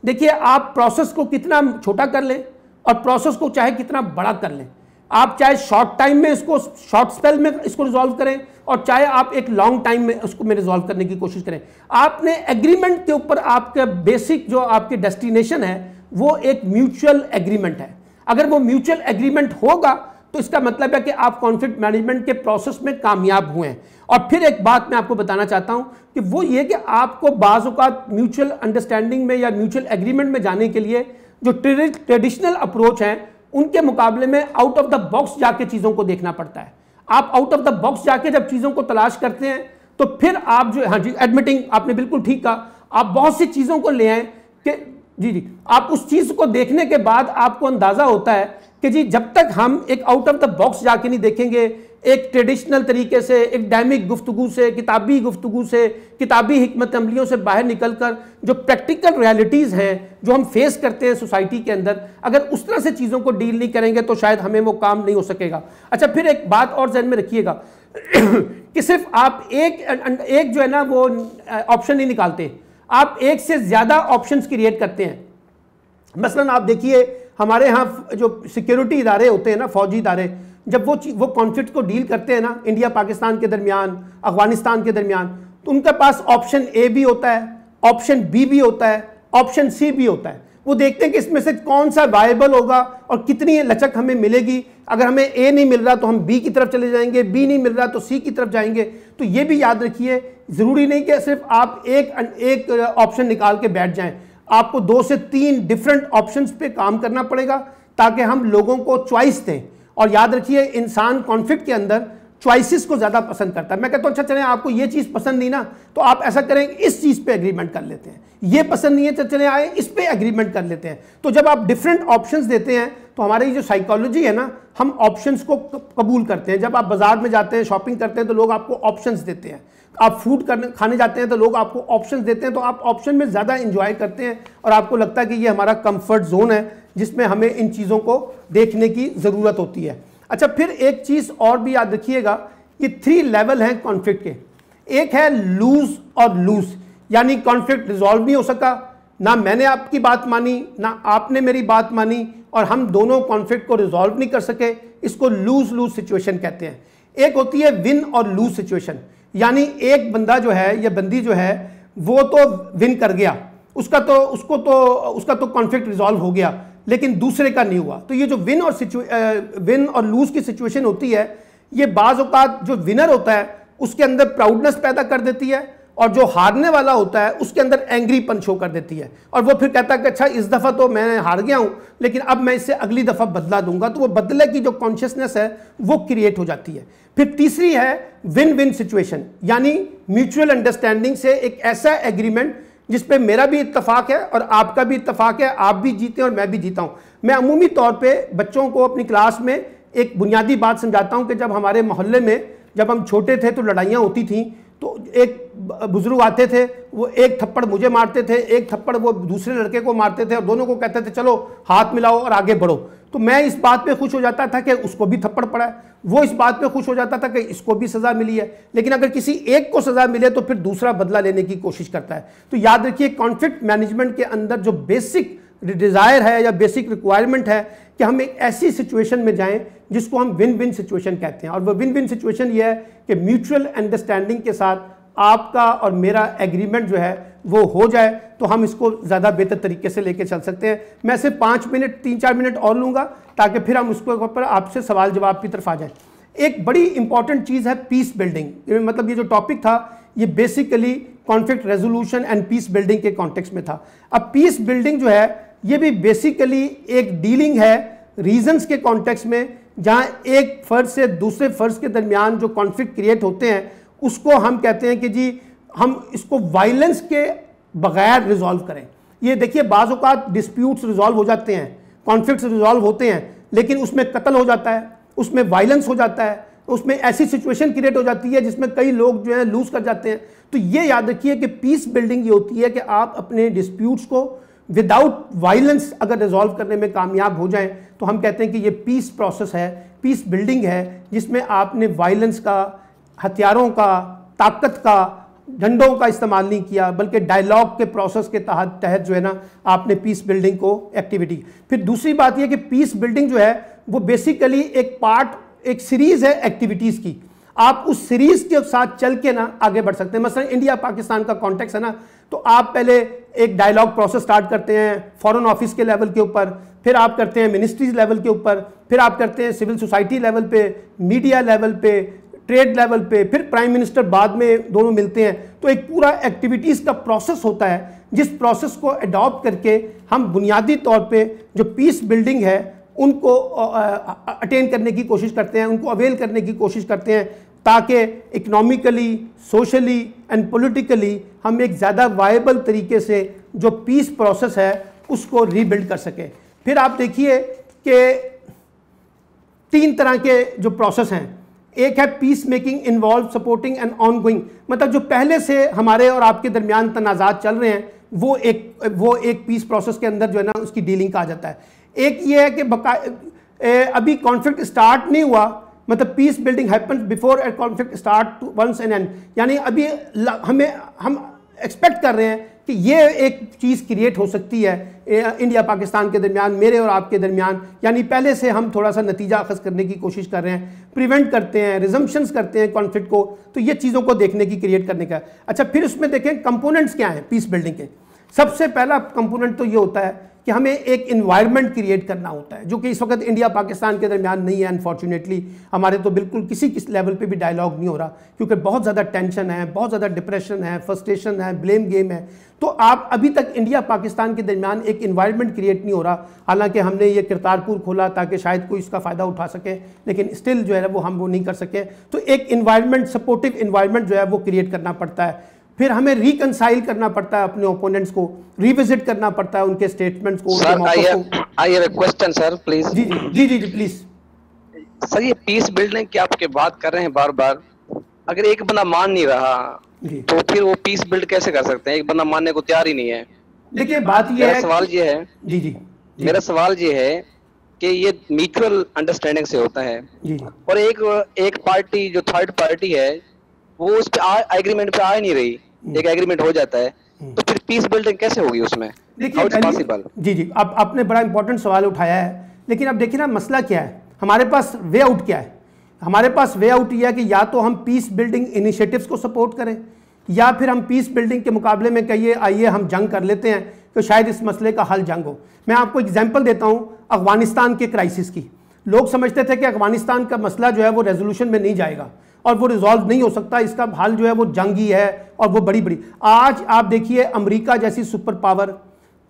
S1: देखिए आप प्रोसेस को कितना छोटा कर लें और प्रोसेस को चाहे कितना बड़ा कर लें, आप चाहे शॉर्ट टाइम में इसको, शॉर्ट स्पेल में इसको रिजॉल्व करें और चाहे आप एक लॉन्ग टाइम में उसको में रिजॉल्व करने की कोशिश करें, आपने एग्रीमेंट के ऊपर आपका बेसिक जो आपके डेस्टिनेशन है वो एक म्यूचुअल एग्रीमेंट है। अगर वो म्यूचुअल एग्रीमेंट होगा तो इसका मतलब है कि आप कॉन्फ्लिक्ट मैनेजमेंट के प्रोसेस में कामयाब हुए हैं। और फिर एक बात मैं आपको बताना चाहता हूं कि वो ये कि आपको बाज़ औक़ात म्यूचुअल अंडरस्टैंडिंग में या म्यूचुअल एग्रीमेंट में जाने के लिए जो ट्रेडिशनल अप्रोच हैं उनके मुकाबले में आउट ऑफ द बॉक्स जाके चीज़ों को देखना पड़ता है। आप आउट ऑफ द बॉक्स जाके जब चीज़ों को तलाश करते हैं तो फिर आप जो, हाँ जी, एडमिटिंग, आपने बिल्कुल ठीक कहा, आप बहुत सी चीज़ों को ले आए कि जी, आप उस चीज़ को देखने के बाद आपको अंदाज़ा होता है कि जी जब तक हम एक आउट ऑफ द बॉक्स जाके नहीं देखेंगे, एक ट्रेडिशनल तरीके से, एक डायमिक गुफ्तगू से, किताबी गुफ्तगू से, किताबी हिकमत अमलियों से बाहर निकलकर जो प्रैक्टिकल रियलिटीज़ हैं जो हम फेस करते हैं सोसाइटी के अंदर, अगर उस तरह से चीज़ों को डील नहीं करेंगे तो शायद हमें वो काम नहीं हो सकेगा। अच्छा, फिर एक बात और ज़हन में रखिएगा कि सिर्फ आप एक जो है ना वो ऑप्शन नहीं निकालते, आप एक से ज़्यादा ऑप्शंस क्रिएट करते हैं। मसलन आप देखिए हमारे यहाँ जो सिक्योरिटी इदारे होते हैं ना, फौजी इदारे, जब वो कॉन्फ्लिक्ट को डील करते हैं ना, इंडिया पाकिस्तान के दरमियान, अफगानिस्तान के दरमियान, तो उनके पास ऑप्शन ए भी होता है, ऑप्शन बी भी होता है, ऑप्शन सी भी होता है। वो देखते हैं कि इसमें से कौन सा वायबल होगा और कितनी लचक हमें मिलेगी। अगर हमें ए नहीं मिल रहा तो हम बी की तरफ चले जाएंगे, बी नहीं मिल रहा तो सी की तरफ जाएंगे। तो ये भी याद रखिए, ज़रूरी नहीं कि सिर्फ आप एक ऑप्शन निकाल के बैठ जाएं, आपको 2 से 3 डिफरेंट ऑप्शंस पे काम करना पड़ेगा ताकि हम लोगों को चॉइस दें। और याद रखिए, इंसान कॉन्फ्लिक्ट के अंदर चॉइसेस को ज़्यादा पसंद करता है। मैं कहता हूँ अच्छा चलें, आपको ये चीज़ पसंद नहीं ना, तो आप ऐसा करें, इस चीज़ पे एग्रीमेंट कर लेते हैं, ये पसंद नहीं है तो चले आए इस पे एग्रीमेंट कर लेते हैं। तो जब आप डिफरेंट ऑप्शंस देते हैं तो हमारी जो साइकोलॉजी है ना, हम ऑप्शंस को कबूल करते हैं। जब आप बाजार में जाते हैं, शॉपिंग करते हैं, तो लोग आपको ऑप्शंस देते हैं। आप फूड खाने जाते हैं तो लोग आपको ऑप्शंस देते हैं, तो आप ऑप्शन में ज़्यादा इंजॉय करते हैं और आपको लगता है कि ये हमारा कंफर्ट जोन है जिसमें हमें इन चीज़ों को देखने की ज़रूरत होती है। अच्छा, फिर एक चीज़ और भी याद रखिएगा, ये 3 लेवल हैं कॉन्फ्लिक्ट के। एक है लूज और लूज, यानी कॉन्फ्लिक्ट रिजॉल्व नहीं हो सका, ना मैंने आपकी बात मानी ना आपने मेरी बात मानी, और हम दोनों कॉन्फ्लिक्ट को रिजॉल्व नहीं कर सके। इसको लूज लूज सिचुएशन कहते हैं। एक होती है विन और लूज सिचुएशन, यानी एक बंदा जो है या बंदी जो है वो तो विन कर गया, उसका तो कॉन्फ्लिक्ट रिजॉल्व हो गया, लेकिन दूसरे का नहीं हुआ। तो ये जो विन और लूज की सिचुएशन होती है, ये बाज़ औक़ात जो विनर होता है उसके अंदर प्राउडनेस पैदा कर देती है, और जो हारने वाला होता है उसके अंदर एंग्रीपन शो कर देती है, और वो फिर कहता है कि अच्छा इस दफ़ा तो मैं हार गया हूँ, लेकिन अब मैं इससे अगली दफ़ा बदला दूंगा। तो वो बदले की जो कॉन्शियसनेस है वो क्रिएट हो जाती है। फिर तीसरी है विन विन सिचुएशन, यानी म्यूचुअल अंडरस्टैंडिंग से एक ऐसा एग्रीमेंट जिसपे मेरा भी इत्तफाक है और आपका भी इत्तफाक है, आप भी जीते और मैं भी जीता हूँ। मैं अमूमी तौर पर बच्चों को अपनी क्लास में एक बुनियादी बात समझाता हूँ कि जब हमारे मोहल्ले में जब हम छोटे थे तो लड़ाइयाँ होती थीं, तो एक बुजुर्ग आते थे, वो एक थप्पड़ मुझे मारते थे, एक थप्पड़ वो दूसरे लड़के को मारते थे, और दोनों को कहते थे चलो हाथ मिलाओ और आगे बढ़ो। तो मैं इस बात पे खुश हो जाता था कि उसको भी थप्पड़ पड़ा है, वो इस बात पे खुश हो जाता था कि इसको भी सज़ा मिली है। लेकिन अगर किसी एक को सज़ा मिले तो फिर दूसरा बदला लेने की कोशिश करता है। तो याद रखिए, कॉन्फ्लिक्ट मैनेजमेंट के अंदर जो बेसिक डिज़ायर है या बेसिक रिक्वायरमेंट है कि हम एक ऐसी सिचुएशन में जाएं जिसको हम विन विन सिचुएशन कहते हैं। और वो विन विन सिचुएशन ये है कि म्यूचुअल अंडरस्टैंडिंग के साथ आपका और मेरा एग्रीमेंट जो है वो हो जाए, तो हम इसको ज़्यादा बेहतर तरीके से लेके चल सकते हैं। मैं सिर्फ 5 मिनट 3-4 मिनट और लूँगा ताकि फिर हम उसके ऊपर आपसे सवाल जवाब की तरफ आ जाएं। एक बड़ी इंपॉर्टेंट चीज़ है पीस बिल्डिंग। मतलब ये जो टॉपिक था ये basically conflict resolution and peace building के कॉन्टेक्स्ट में था। अब पीस बिल्डिंग जो है ये भी बेसिकली एक डीलिंग है रीजंस के कॉन्टेक्स्ट में, जहां एक फ़र्ज से दूसरे फ़र्ज के दरमियान जो कॉन्फ्लिक्ट क्रिएट होते हैं उसको हम कहते हैं कि जी हम इसको वायलेंस के बगैर रिजॉल्व करें। ये देखिए, बाज़ औक़ात डिस्प्यूट्स रिजॉल्व हो जाते हैं, कॉन्फ्लिक्ट्स रिजॉल्व होते हैं, लेकिन उसमें कत्ल हो जाता है, उसमें वायलेंस हो जाता है, उसमें ऐसी सिचुएशन क्रिएट हो जाती है जिसमें कई लोग जो है लूज कर जाते हैं। तो ये याद रखिए कि पीस बिल्डिंग ये होती है कि आप अपने डिस्प्यूट्स को विदाउट वायलेंस अगर रिजॉल्व करने में कामयाब हो जाएं तो हम कहते हैं कि ये पीस प्रोसेस है, पीस बिल्डिंग है, जिसमें आपने वायलेंस का, हथियारों का, ताकत का, डंडों का इस्तेमाल नहीं किया, बल्कि डायलॉग के प्रोसेस के तहत जो है ना आपने पीस बिल्डिंग को एक्टिविटी। फिर दूसरी बात यह कि पीस बिल्डिंग जो है वो बेसिकली एक सीरीज़ है एक्टिविटीज़ की। आप उस सीरीज़ के साथ चल के ना आगे बढ़ सकते हैं। मसलन इंडिया पाकिस्तान का कॉन्टेक्स्ट है ना, तो आप पहले एक डायलॉग प्रोसेस स्टार्ट करते हैं फॉरेन ऑफिस के लेवल के ऊपर, फिर आप करते हैं मिनिस्ट्रीज लेवल के ऊपर, फिर आप करते हैं सिविल सोसाइटी लेवल पे, मीडिया लेवल पे, ट्रेड लेवल पे, फिर प्राइम मिनिस्टर बाद में दोनों मिलते हैं। तो एक पूरा एक्टिविटीज़ का प्रोसेस होता है, जिस प्रोसेस को अडॉप्ट करके हम बुनियादी तौर पे जो पीस बिल्डिंग है उनको अटेन करने की कोशिश करते हैं, उनको अवेल करने की कोशिश करते हैं। ताकि इकोनॉमिकली, सोशली एंड पॉलिटिकली हम एक ज़्यादा वायबल तरीके से जो पीस प्रोसेस है उसको रीबिल्ड कर सकें। फिर आप देखिए कि 3 तरह के जो प्रोसेस हैं, एक है peace making involve supporting and ongoing, मतलब जो पहले से हमारे और आपके दरमियान तनाज़ात चल रहे हैं वो एक पीस प्रोसेस के अंदर जो है ना उसकी डीलिंग का आ जाता है। एक ये है कि अभी कॉन्फ्लिक्ट स्टार्ट नहीं हुआ, मतलब peace building happens before a conflict start once an end, यानी अभी हम एक्सपेक्ट कर रहे हैं कि ये एक चीज़ क्रिएट हो सकती है इंडिया पाकिस्तान के दरमियान, मेरे और आपके दरमियान, यानी पहले से हम थोड़ा सा नतीजा अखज़ करने की कोशिश कर रहे हैं, प्रिवेंट करते हैं, रिजम्पशंस करते हैं कॉन्फ्लिक्ट को, तो ये चीज़ों को देखने की, क्रिएट करने का। अच्छा, फिर उसमें देखें कंपोनेंट्स क्या हैं पीस बिल्डिंग के। सबसे पहला कंपोनेंट तो ये होता है कि हमें एक इन्वायरमेंट क्रिएट करना होता है, जो कि इस वक्त इंडिया पाकिस्तान के दरमियान नहीं है। अनफॉर्चुनेटली हमारे तो बिल्कुल किसी लेवल पे भी डायलॉग नहीं हो रहा, क्योंकि बहुत ज़्यादा टेंशन है, बहुत ज़्यादा डिप्रेशन है, फ्रस्ट्रेशन है, ब्लेम गेम है। तो आप अभी तक इंडिया पाकिस्तान के दरमियान एक इन्वायरमेंट क्रिएट नहीं हो रहा। हालांकि हमने ये करतारपुर खोला ताकि शायद कोई इसका फ़ायदा उठा सके, लेकिन स्टिल जो है वो हम नहीं कर सके। तो एक इन्वायरमेंट, सपोर्टिव इन्वायरमेंट जो है वो क्रिएट करना पड़ता है। फिर हमें रिकंसाइल करना पड़ता है अपने ओपोनेंट्स को, रिविजिट करना पड़ता है उनके स्टेटमेंट्स को, उनके मौक़िफ़ को।
S2: I have a question sir, please.
S1: जी प्लीज
S2: सर, ये पीस बिल्डिंग की आपके बात कर रहे हैं बार बार, अगर एक बंदा मान नहीं रहा तो फिर वो पीस बिल्ड कैसे कर सकते हैं? एक बंदा मानने को तैयार ही नहीं है।
S1: देखिए बात ये है,
S2: सवाल ये है,
S1: जी
S2: मेरा सवाल ये है कि ये म्यूचुअल अंडरस्टैंडिंग से होता है
S1: जी, और
S2: एक पार्टी जो थर्ड पार्टी है वो उस पे एग्रीमेंट पे आ नहीं रही, एक एग्रीमेंट हो जाता है, तो फिर पीस बिल्डिंग कैसे होगी उसमें?
S1: देखिए पॉसिबल। जी अब आपने बड़ा इंपॉर्टेंट सवाल उठाया है, लेकिन अब देखिए ना मसला क्या है, हमारे पास वे आउट क्या है? हमारे पास वे आउट यह है कि या तो हम पीस बिल्डिंग इनिशिएटिव्स को सपोर्ट करें, या फिर हम पीस बिल्डिंग के मुकाबले में कहिए आइए हम जंग कर लेते हैं, तो शायद इस मसले का हल जंग हो। मैं आपको एग्जांपल देता हूं अफगानिस्तान के क्राइसिस की। लोग समझते थे कि अफगानिस्तान का मसला जो है वो रेजोल्यूशन में नहीं जाएगा और वो रिजॉल्व नहीं हो सकता, इसका हल जो है वो जंग ही है और वो बड़ी आज आप देखिए अमेरिका जैसी सुपर पावर,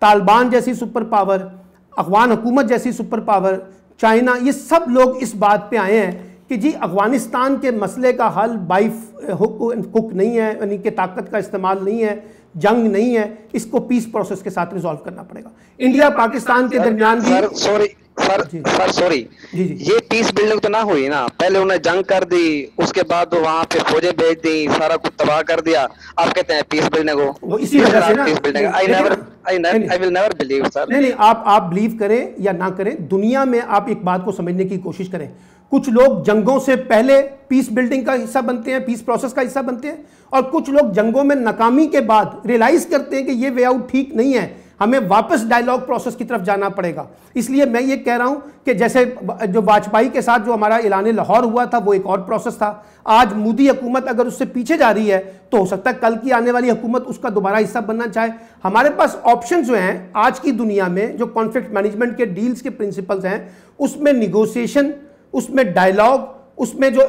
S1: तालिबान जैसी सुपर पावर, अफगान हुकूमत जैसी सुपर पावर, चाइना, ये सब लोग इस बात पे आए हैं कि जी अफगानिस्तान के मसले का हल बाई हुक नहीं है, यानी कि ताकत का इस्तेमाल नहीं है, जंग नहीं है, इसको पीस प्रोसेस के साथ रिजॉल्व करना पड़ेगा। इंडिया पाकिस्तान के दरमियान भी
S2: सॉरी ये पीस बिल्डिंग तो ना हुई ना, पहले उन्हें जंग कर दी, उसके बाद तो वहां पे फौजें भेज दी, सारा कुछ तबाह कर दिया, आप कहते हैं पीस बिल्डिंग हो।
S1: इसी वजह से ना,
S2: I will never believe sir.
S1: नहीं आप बिलीव करें या ना करें, दुनिया में आप एक बात को समझने की कोशिश करें, कुछ लोग जंगों से पहले पीस बिल्डिंग का हिस्सा बनते हैं, पीस प्रोसेस का हिस्सा बनते हैं, और कुछ लोग जंगों में नाकामी के बाद रियलाइज करते हैं कि ये वे आउट ठीक नहीं है, हमें वापस डायलॉग प्रोसेस की तरफ जाना पड़ेगा। इसलिए मैं ये कह रहा हूं कि जैसे जो वाजपेयी के साथ जो हमारा ऐलान लाहौर हुआ था वो एक और प्रोसेस था, आज मोदी हुकूमत अगर उससे पीछे जा रही है तो हो सकता है कल की आने वाली हुकूमत उसका दोबारा हिस्सा बनना चाहे। हमारे पास ऑप्शन जो हैं आज की दुनिया में, जो कॉन्फ्लिक्ट मैनेजमेंट के डील्स के प्रिंसिपल्स हैं, उसमें निगोसिएशन, उसमें डायलॉग, उसमें जो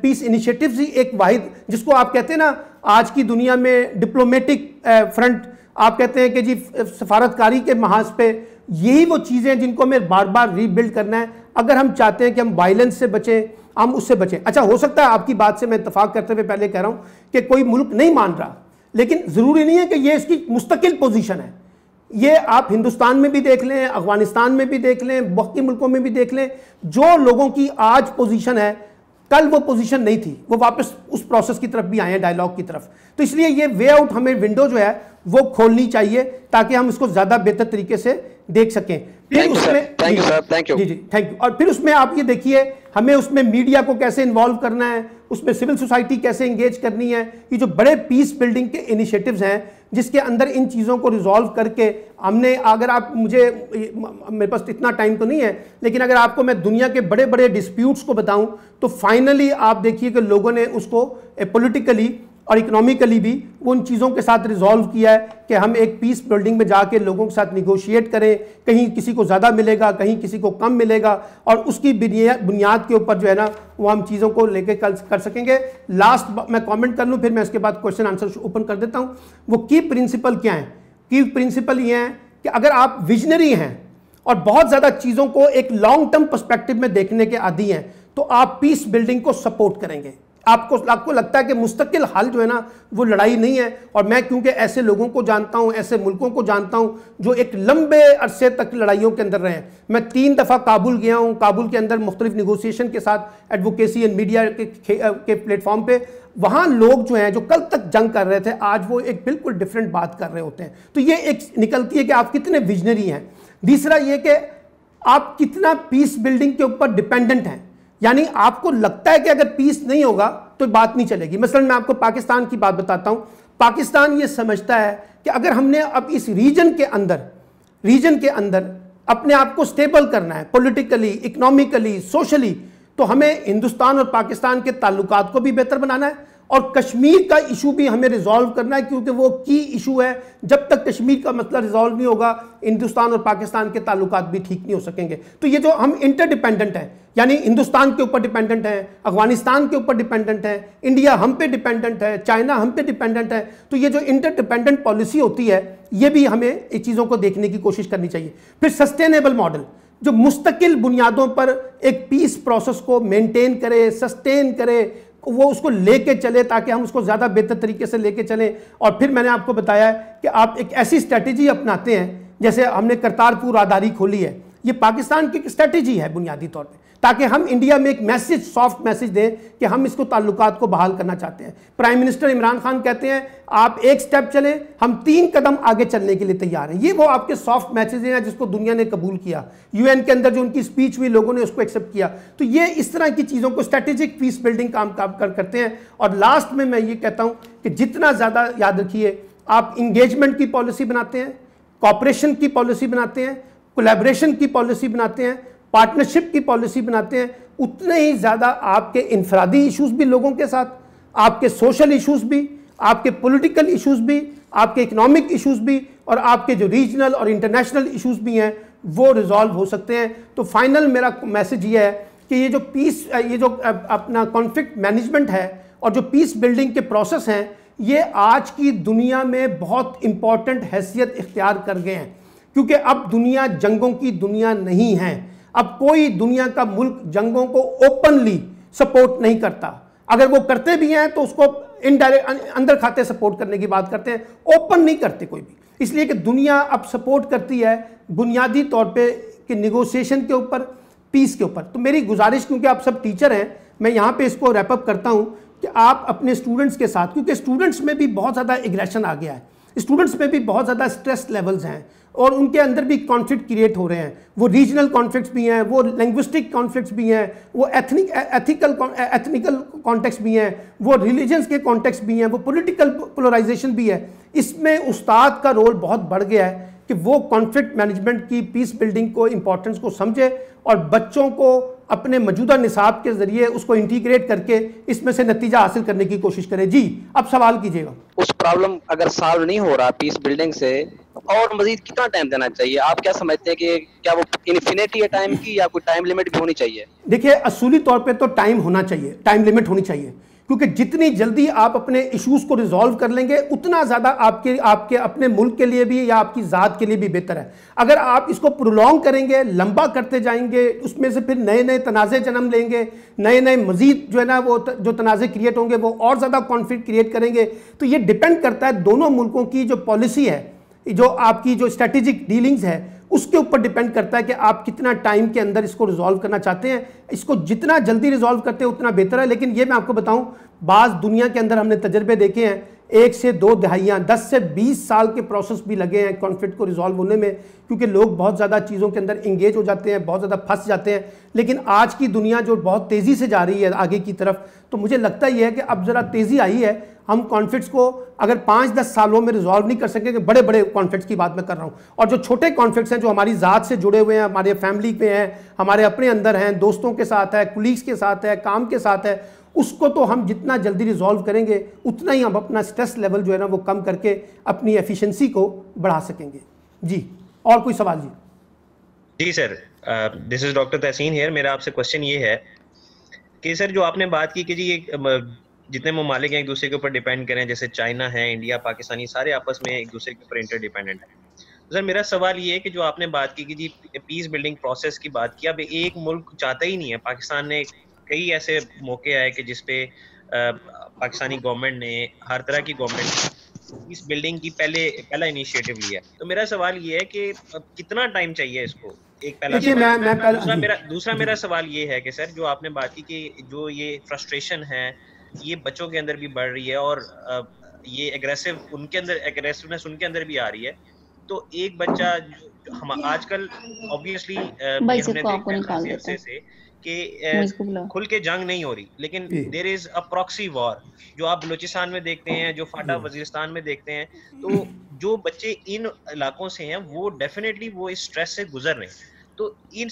S1: पीस इनिशिएटिव्स ही एक वाहिद, जिसको आप कहते हैं ना आज की दुनिया में डिप्लोमेटिक फ्रंट, आप कहते हैं कि जी सफारतकारी के महाज पे, यही वो चीज़ें हैं जिनको हमें बार बार रीबिल्ड करना है अगर हम चाहते हैं कि हम वायलेंस से बचें, हम उससे बचें। अच्छा, हो सकता है आपकी बात से मैं इत्तेफाक करते हुए पहले कह रहा हूं कि कोई मुल्क नहीं मान रहा, लेकिन ज़रूरी नहीं है कि ये इसकी मुस्तकिल पोजीशन है। ये आप हिंदुस्तान में भी देख लें, अफगानिस्तान में भी देख लें, बाकी मुल्कों में भी देख लें, जो लोगों की आज पोजीशन है कल वो पोजीशन नहीं थी, वो वापस उस प्रोसेस की तरफ भी आए हैं, डायलॉग की तरफ। तो इसलिए ये वे आउट हमें विंडो जो है वो खोलनी चाहिए ताकि हम इसको ज़्यादा बेहतर तरीके से देख सकें। फिर उसमें
S2: थैंक यू।
S1: और फिर उसमें आप ये देखिए हमें उसमें मीडिया को कैसे इन्वॉल्व करना है, उसमें सिविल सोसाइटी कैसे इंगेज करनी है। ये जो बड़े पीस बिल्डिंग के इनिशिएटिव्स हैं जिसके अंदर इन चीज़ों को रिजॉल्व करके हमने, अगर आप मेरे पास इतना टाइम तो नहीं है, लेकिन अगर आपको मैं दुनिया के बड़े बड़े डिस्प्यूट्स को बताऊं तो फाइनली आप देखिए कि लोगों ने उसको पॉलिटिकली और इकोनॉमिकली भी उन चीज़ों के साथ रिजॉल्व किया है कि हम एक पीस बिल्डिंग में जाके लोगों के साथ निगोशिएट करें, कहीं किसी को ज़्यादा मिलेगा, कहीं किसी को कम मिलेगा, और उसकी बुनियाद के ऊपर जो है ना वो हम चीज़ों को लेके कर सकेंगे। लास्ट मैं कमेंट कर लूँ, फिर मैं इसके बाद क्वेश्चन आंसर ओपन कर देता हूँ। वो की प्रिंसिपल क्या है? की प्रिंसिपल ये है कि अगर आप विजनरी हैं और बहुत ज़्यादा चीज़ों को एक लॉन्ग टर्म पर्सपेक्टिव में देखने के आदी हैं तो आप पीस बिल्डिंग को सपोर्ट करेंगे। आपको लगता है कि मुस्तकिल हल जो है ना वो लड़ाई नहीं है। और मैं क्योंकि ऐसे लोगों को जानता हूं, ऐसे मुल्कों को जानता हूं जो एक लंबे अरसे तक लड़ाइयों के अंदर रहे हैं। मैं 3 दफ़ा काबुल गया हूं, काबुल के अंदर मुख्तलिफ निगोसिएशन के साथ एडवोकेसी एंड मीडिया के प्लेटफॉर्म पे, वहाँ लोग जो हैं जो कल तक जंग कर रहे थे आज वो एक बिल्कुल डिफरेंट बात कर रहे होते हैं। तो ये एक निकलती है कि आप कितने विजनरी हैं। दूसरा ये कि आप कितना पीस बिल्डिंग के ऊपर डिपेंडेंट हैं, यानी आपको लगता है कि अगर पीस नहीं होगा तो बात नहीं चलेगी। मसलन मैं आपको पाकिस्तान की बात बताता हूं। पाकिस्तान ये समझता है कि अगर हमने अब इस रीजन के अंदर अपने आप को स्टेबल करना है पॉलिटिकली, इकोनॉमिकली, सोशली, तो हमें हिंदुस्तान और पाकिस्तान के ताल्लुकात को भी बेहतर बनाना है और कश्मीर का इशू भी हमें रिजॉल्व करना है, क्योंकि वो की इशू है। जब तक कश्मीर का मसला रिजॉल्व नहीं होगा हिंदुस्तान और पाकिस्तान के ताल्लुकात भी ठीक नहीं हो सकेंगे। तो ये जो हम इंटरडिपेंडेंट हैं, यानी हिंदुस्तान के ऊपर डिपेंडेंट है, अफगानिस्तान के ऊपर डिपेंडेंट है, इंडिया हम पे डिपेंडेंट है, चाइना हम पे डिपेंडेंट है, तो ये जो इंटरडिपेंडेंट पॉलिसी होती है ये भी हमें इन चीज़ों को देखने की कोशिश करनी चाहिए। फिर सस्टेनेबल मॉडल जो मुस्तकिल बुनियादों पर एक पीस प्रोसेस को मेंटेन करे, सस्टेन करे, वो उसको लेके चले ताकि हम उसको ज़्यादा बेहतर तरीके से लेके चलें। और फिर मैंने आपको बताया कि आप एक ऐसी स्ट्रैटेजी अपनाते हैं, जैसे हमने करतारपुर राहदारी खोली है, ये पाकिस्तान की स्ट्रैटेजी है बुनियादी तौर पे, ताकि हम इंडिया में एक मैसेज, सॉफ्ट मैसेज दें कि हम इसको ताल्लुकात को बहाल करना चाहते हैं। प्राइम मिनिस्टर इमरान खान कहते हैं आप एक स्टेप चलें, हम 3 कदम आगे चलने के लिए तैयार हैं। ये वो आपके सॉफ्ट मैसेज हैं जिसको दुनिया ने कबूल किया। यूएन के अंदर जो उनकी स्पीच हुई लोगों ने उसको एक्सेप्ट किया। तो ये इस तरह की चीज़ों को स्ट्रेटेजिक पीस बिल्डिंग काम करते हैं। और लास्ट में मैं ये कहता हूँ कि जितना ज़्यादा, याद रखिए, आप इंगेजमेंट की पॉलिसी बनाते हैं, कॉपरेशन की पॉलिसी बनाते हैं, कोलैबोरेशन की पॉलिसी बनाते हैं, पार्टनरशिप की पॉलिसी बनाते हैं, उतने ही ज़्यादा आपके इनफरादी इश्यूज भी लोगों के साथ, आपके सोशल इश्यूज भी, आपके पॉलिटिकल इश्यूज भी, आपके इकोनॉमिक इश्यूज भी और आपके जो रीजनल और इंटरनेशनल इश्यूज भी हैं वो रिजॉल्व हो सकते हैं। तो फाइनल मेरा मैसेज ये है कि ये जो अपना कॉन्फ्लिक्ट मैनेजमेंट है और जो पीस बिल्डिंग के प्रोसेस हैं, ये आज की दुनिया में बहुत इंपॉर्टेंट हैसियत इख्तियार कर गए हैं, क्योंकि अब दुनिया जंगों की दुनिया नहीं है। अब कोई दुनिया का मुल्क जंगों को ओपनली सपोर्ट नहीं करता। अगर वो करते भी हैं तो उसको इनडायरेक्ट, अंदर खाते सपोर्ट करने की बात करते हैं, ओपन नहीं करते कोई भी। इसलिए कि दुनिया अब सपोर्ट करती है बुनियादी तौर पे कि निगोशिएशन के ऊपर, पीस के ऊपर। तो मेरी गुजारिश, क्योंकि आप सब टीचर हैं, मैं यहाँ पे इसको रैपअप करता हूँ कि आप अपने स्टूडेंट्स के साथ, क्योंकि स्टूडेंट्स में भी बहुत ज़्यादा एग्रेशन आ गया है, स्टूडेंट्स में भी बहुत ज़्यादा स्ट्रेस लेवल्स हैं और उनके अंदर भी कॉन्फ्लिक्ट क्रिएट हो रहे हैं। वो रीजनल कॉन्फ्लिक्ट्स भी हैं, वो लिंग्विस्टिक कॉन्फ्लिक्ट्स भी हैं, वो एथनिकल कॉन्टेक्स्ट भी हैं, वो रिलीजन्स के कॉन्टेक्स्ट भी हैं, वो पॉलिटिकल पोलराइजेशन भी है। इसमें उस्ताद का रोल बहुत बढ़ गया है कि वो कॉन्फ्लिक्ट मैनेजमेंट की, पीस बिल्डिंग को, इंपॉर्टेंस को समझे और बच्चों को अपने मौजूदा निसाब के जरिए उसको इंटीग्रेट करके इसमें से नतीजा हासिल करने की कोशिश करें। जी, अब सवाल कीजिएगा।
S2: उस प्रॉब्लम अगर सॉल्व नहीं हो रहा पीस बिल्डिंग से, और मजीद कितना टाइम देना चाहिए? आप क्या समझते हैं कि क्या वो इन्फिनिटी है टाइम की, या कोई टाइम लिमिट भी होनी चाहिए?
S1: देखिए, असूली तौर पे तो टाइम होना चाहिए, टाइम लिमिट होनी चाहिए, क्योंकि जितनी जल्दी आप अपने इश्यूज को रिजॉल्व कर लेंगे उतना ज़्यादा आपके अपने मुल्क के लिए भी या आपकी ज़ात के लिए भी बेहतर है। अगर आप इसको प्रोलॉन्ग करेंगे, लंबा करते जाएंगे, उसमें से फिर नए नए तनाज़े जन्म लेंगे, नए नए मजीद जो है ना वो जो तनाज़े क्रिएट होंगे वो और ज़्यादा कॉन्फ्लिक्ट क्रिएट करेंगे। तो ये डिपेंड करता है दोनों मुल्कों की जो पॉलिसी है, जो आपकी जो स्ट्रेटेजिक डीलिंग्स है, उसके ऊपर डिपेंड करता है कि आप कितना टाइम के अंदर इसको रिजॉल्व करना चाहते हैं। इसको जितना जल्दी रिजॉल्व करते हैं उतना बेहतर है। लेकिन ये मैं आपको बताऊं, बाज़ दुनिया के अंदर हमने तजर्बे देखे हैं, 1 से 2 दहाइयाँ, 10 से 20 साल के प्रोसेस भी लगे हैं कॉन्फ्लिक्ट को रिजॉल्व होने में, क्योंकि लोग बहुत ज़्यादा चीज़ों के अंदर इंगेज हो जाते हैं, बहुत ज़्यादा फंस जाते हैं। लेकिन आज की दुनिया जो बहुत तेज़ी से जा रही है आगे की तरफ, तो मुझे लगता ही है कि अब ज़रा तेज़ी आई है। हम कॉन्फ्लिक्ट्स को अगर 5-10 सालों में रिजॉल्व नहीं कर सकेंगे, बड़े बड़े कॉन्फ्लिक्ट्स की बात मैं कर रहा हूँ, और जो छोटे कॉन्फ्लिक्ट्स हैं जो हमारी ज़ात से जुड़े हुए हैं, हमारे फैमिली पे हैं, हमारे अपने अंदर हैं, दोस्तों के साथ है, कुलीग्स के साथ है, काम के साथ है, उसको तो हम जितना जल्दी रिजॉल्व करेंगे उतना ही हम अपना स्ट्रेस लेवल जो है ना वो कम करके अपनी एफिशिएंसी को बढ़ा सकेंगे। जी, और कोई सवाल?
S3: जी sir, this is doctor Tahseen here. मेरा आपसे क्वेश्चन ये है कि सर, जो आपने बात की कि जी जितने ममालिक हैं एक दूसरे के ऊपर डिपेंड करें, जैसे चाइना है, इंडिया, पाकिस्तान, ये सारे आपस में एक दूसरे के ऊपर इंटरडिपेंडेंट हैं। तो सर मेरा सवाल ये है कि जो आपने बात की कि जी पीस बिल्डिंग प्रोसेस की बात की, अब एक मुल्क चाहता ही नहीं है। पाकिस्तान ने कई ऐसे मौके आए कि जिसपे पाकिस्तानी गवर्नमेंट ने, हर तरह की गवर्नमेंट इस बिल्डिंग की पहला इनिशिएटिव लिया है। तो मेरा सवाल ये है कि कितना टाइम चाहिए इसको, एक पहला सवाल। दूसरा मेरा सवाल ये है कि सर जो आपने बात की कि जो ये फ्रस्ट्रेशन है ये बच्चों के अंदर भी बढ़ रही है और ये एग्रेसिवनेस उनके अंदर भी आ रही है। तो एक बच्चा हम आजकल ऑब्वियसली हमने देखा है कि खुल के जंग नहीं हो रही, लेकिन there is a proxy war जो आप बलूचिस्तान में देखते हैं, जो फाटा वजीरिस्तान में देखते हैं। तो जो बच्चे इन इलाकों से हैं वो डेफिनेटली वो इस स्ट्रेस से गुजर रहे हैं। तो इन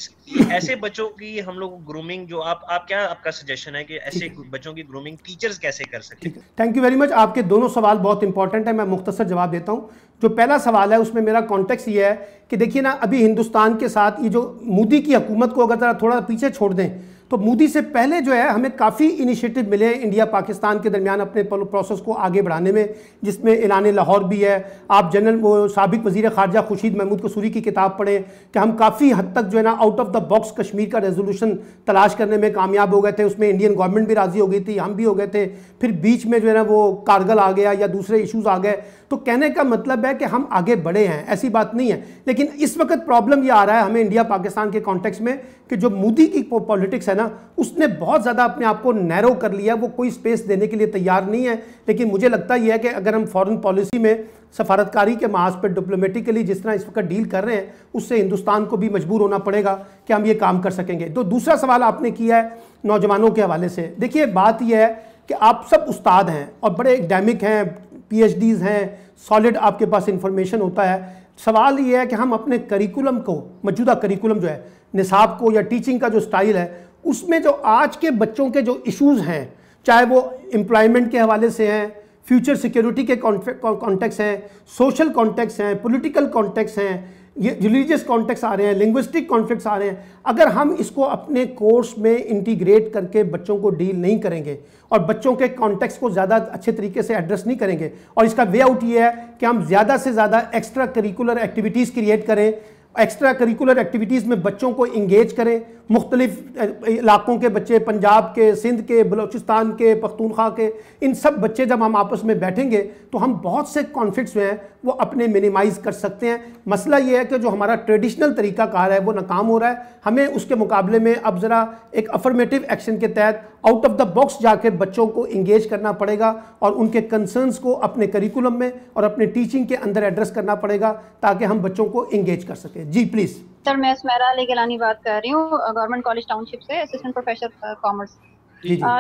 S3: ऐसे बच्चों की हम लोग ग्रूमिंग जो आपका सजेशन है कि ऐसे बच्चों की ग्रूमिंग टीचर्स कैसे कर सकते हैं?
S1: Thank you very much. आपके दोनों सवाल बहुत इंपॉर्टेंट है, मैं मुख्तसर जवाब देता हूं। जो पहला सवाल है उसमें मेरा कॉन्टेक्स्ट ये है कि देखिए ना, अभी हिंदुस्तान के साथ ये जो मोदी की हुकूमत को अगर थोड़ा पीछे छोड़ दें तो मोदी से पहले जो है हमें काफ़ी इनिशिएटिव मिले इंडिया पाकिस्तान के दरमियान अपने प्रोसेस को आगे बढ़ाने में, जिसमें ऐलान लाहौर भी है। आप जनरल वो साबिक वज़ीर ख़ारजा खुर्शीद महमूद कसूरी की किताब पढ़ें कि हम काफ़ी हद तक जो है ना out of the box Kashmir का रेजोल्यूशन तलाश करने में कामयाब हो गए थे। उसमें इंडियन गवर्नमेंट भी राज़ी हो गई थी, हम भी हो गए थे। फिर बीच में जो है ना वो कारगिल आ गया या दूसरे इशूज़ आ गए। तो कहने का मतलब है कि हम आगे बढ़े हैं, ऐसी बात नहीं है। लेकिन इस वक्त प्रॉब्लम ये आ रहा है हमें इंडिया पाकिस्तान के कॉन्टेक्स्ट में कि जो मोदी की पॉलिटिक्स है ना उसने बहुत ज़्यादा अपने आप को नैरो कर लिया, वो कोई स्पेस देने के लिए तैयार नहीं है। लेकिन मुझे लगता यह है कि अगर हम फॉरेन पॉलिसी में सफारतकारी के महाज पर डिप्लोमेटिकली जिस तरह इस वक्त डील कर रहे हैं उससे हिंदुस्तान को भी मजबूर होना पड़ेगा कि हम ये काम कर सकेंगे। तो दूसरा सवाल आपने किया है नौजवानों के हवाले से। देखिए बात यह है कि आप सब उस्ताद हैं और बड़े एकेडमिक हैं, PhDs हैं, सॉलिड आपके पास इंफॉर्मेशन होता है। सवाल ये है कि हम अपने करिकुलम को, मौजूदा करिकुलम जो है, निसाब को या टीचिंग का जो स्टाइल है, उसमें जो आज के बच्चों के जो इश्यूज़ हैं, चाहे वो एम्प्लॉयमेंट के हवाले से हैं, फ्यूचर सिक्योरिटी के कॉन्टेक्स्ट हैं, सोशल कॉन्टेक्स्ट हैं, पॉलिटिकल कॉन्टेक्स्ट हैं, ये रिलीजियस कॉन्टेक्स्ट आ रहे हैं, लिंग्विस्टिक कॉन्फ्लिक्ट्स आ रहे हैं। अगर हम इसको अपने कोर्स में इंटीग्रेट करके बच्चों को डील नहीं करेंगे और बच्चों के कॉन्टेक्स्ट को ज़्यादा अच्छे तरीके से एड्रेस नहीं करेंगे, और इसका वे आउट ये है कि हम ज़्यादा से ज़्यादा एक्स्ट्रा करिकुलर एक्टिविटीज़ क्रिएट करें, एक्स्ट्रा करिकुलर एक्टिविटीज़ में बच्चों को इंगेज करें। मुख्तलिफ इलाकों के बच्चे, पंजाब के, सिंध के, बलूचिस्तान के, पख्तूनख्वा के, इन सब बच्चे जब हम आपस में बैठेंगे तो हम बहुत से कॉन्फ्लिक्ट्स जो हैं वो अपने मिनिमाइज़ कर सकते हैं। मसला ये है कि जो हमारा ट्रेडिशनल तरीका कार है वो नाकाम हो रहा है। हमें उसके मुकाबले में अब ज़रा एक अफर्मेटिव एक्शन के तहत आउट ऑफ द बॉक्स जाके बच्चों को इंगेज करना पड़ेगा और उनके कंसर्न्स को अपने करिकुलम में और अपने टीचिंग के अंदर एड्रेस करना पड़ेगा ताकि हम बच्चों को इंगेज कर सकें। जी प्लीज़।
S4: सर मैं सुमेरा अली गिलानी बात कर रही हूँ, गवर्नमेंट कॉलेज टाउनशिप से, असिस्टेंट प्रोफेसर कॉमर्स।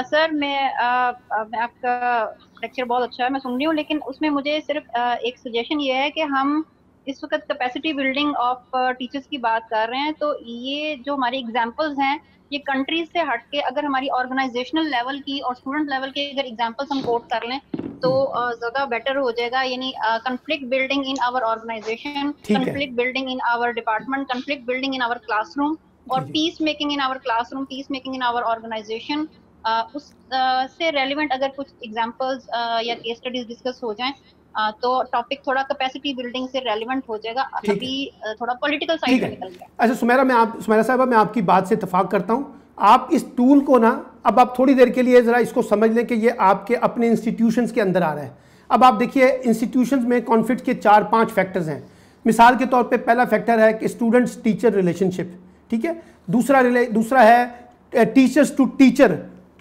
S4: सर मैं आपका लेक्चर बहुत अच्छा है, मैं सुन रही हूँ, लेकिन उसमें मुझे सिर्फ एक सजेशन ये है कि हम इस वक्त कैपेसिटी बिल्डिंग ऑफ टीचर्स की बात कर रहे हैं, तो ये जो हमारी एग्जांपल्स हैं ये कंट्रीज से हट के अगर हमारी ऑर्गेनाइजेशनल लेवल की और स्टूडेंट लेवल के अगर एग्जांपल्स हम कोट कर लें तो ज़्यादा बेटर हो जाएगा। यानी conflict building in our organisation, conflict building in our department, conflict building in our classroom और peace making in our classroom, peace making in our organisation. उस से रेलिवेंट अगर कुछ एग्जांपल्स या केस स्टडीज डिस्कस हो जाएं तो टॉपिक थोड़ा कैपेसिटी बिल्डिंग से रेलिवेंट हो जाएगा। अभी थोड़ा पॉलिटिकल साइड में निकल गया।
S1: अच्छा सुमेरा साहबा, मैं आपकी बात से इत्तेफाक करता हूँ। आप इस टूल को ना अब आप थोड़ी देर के लिए ज़रा इसको समझ लें कि ये आपके अपने इंस्टीट्यूशंस के अंदर आ रहा है। अब आप देखिए इंस्टीट्यूशंस में कॉन्फ्लिक्ट के 4-5 फैक्टर्स हैं। मिसाल के तौर पे पहला फैक्टर है कि स्टूडेंट्स टीचर रिलेशनशिप, ठीक है। दूसरा है टीचर्स टू टीचर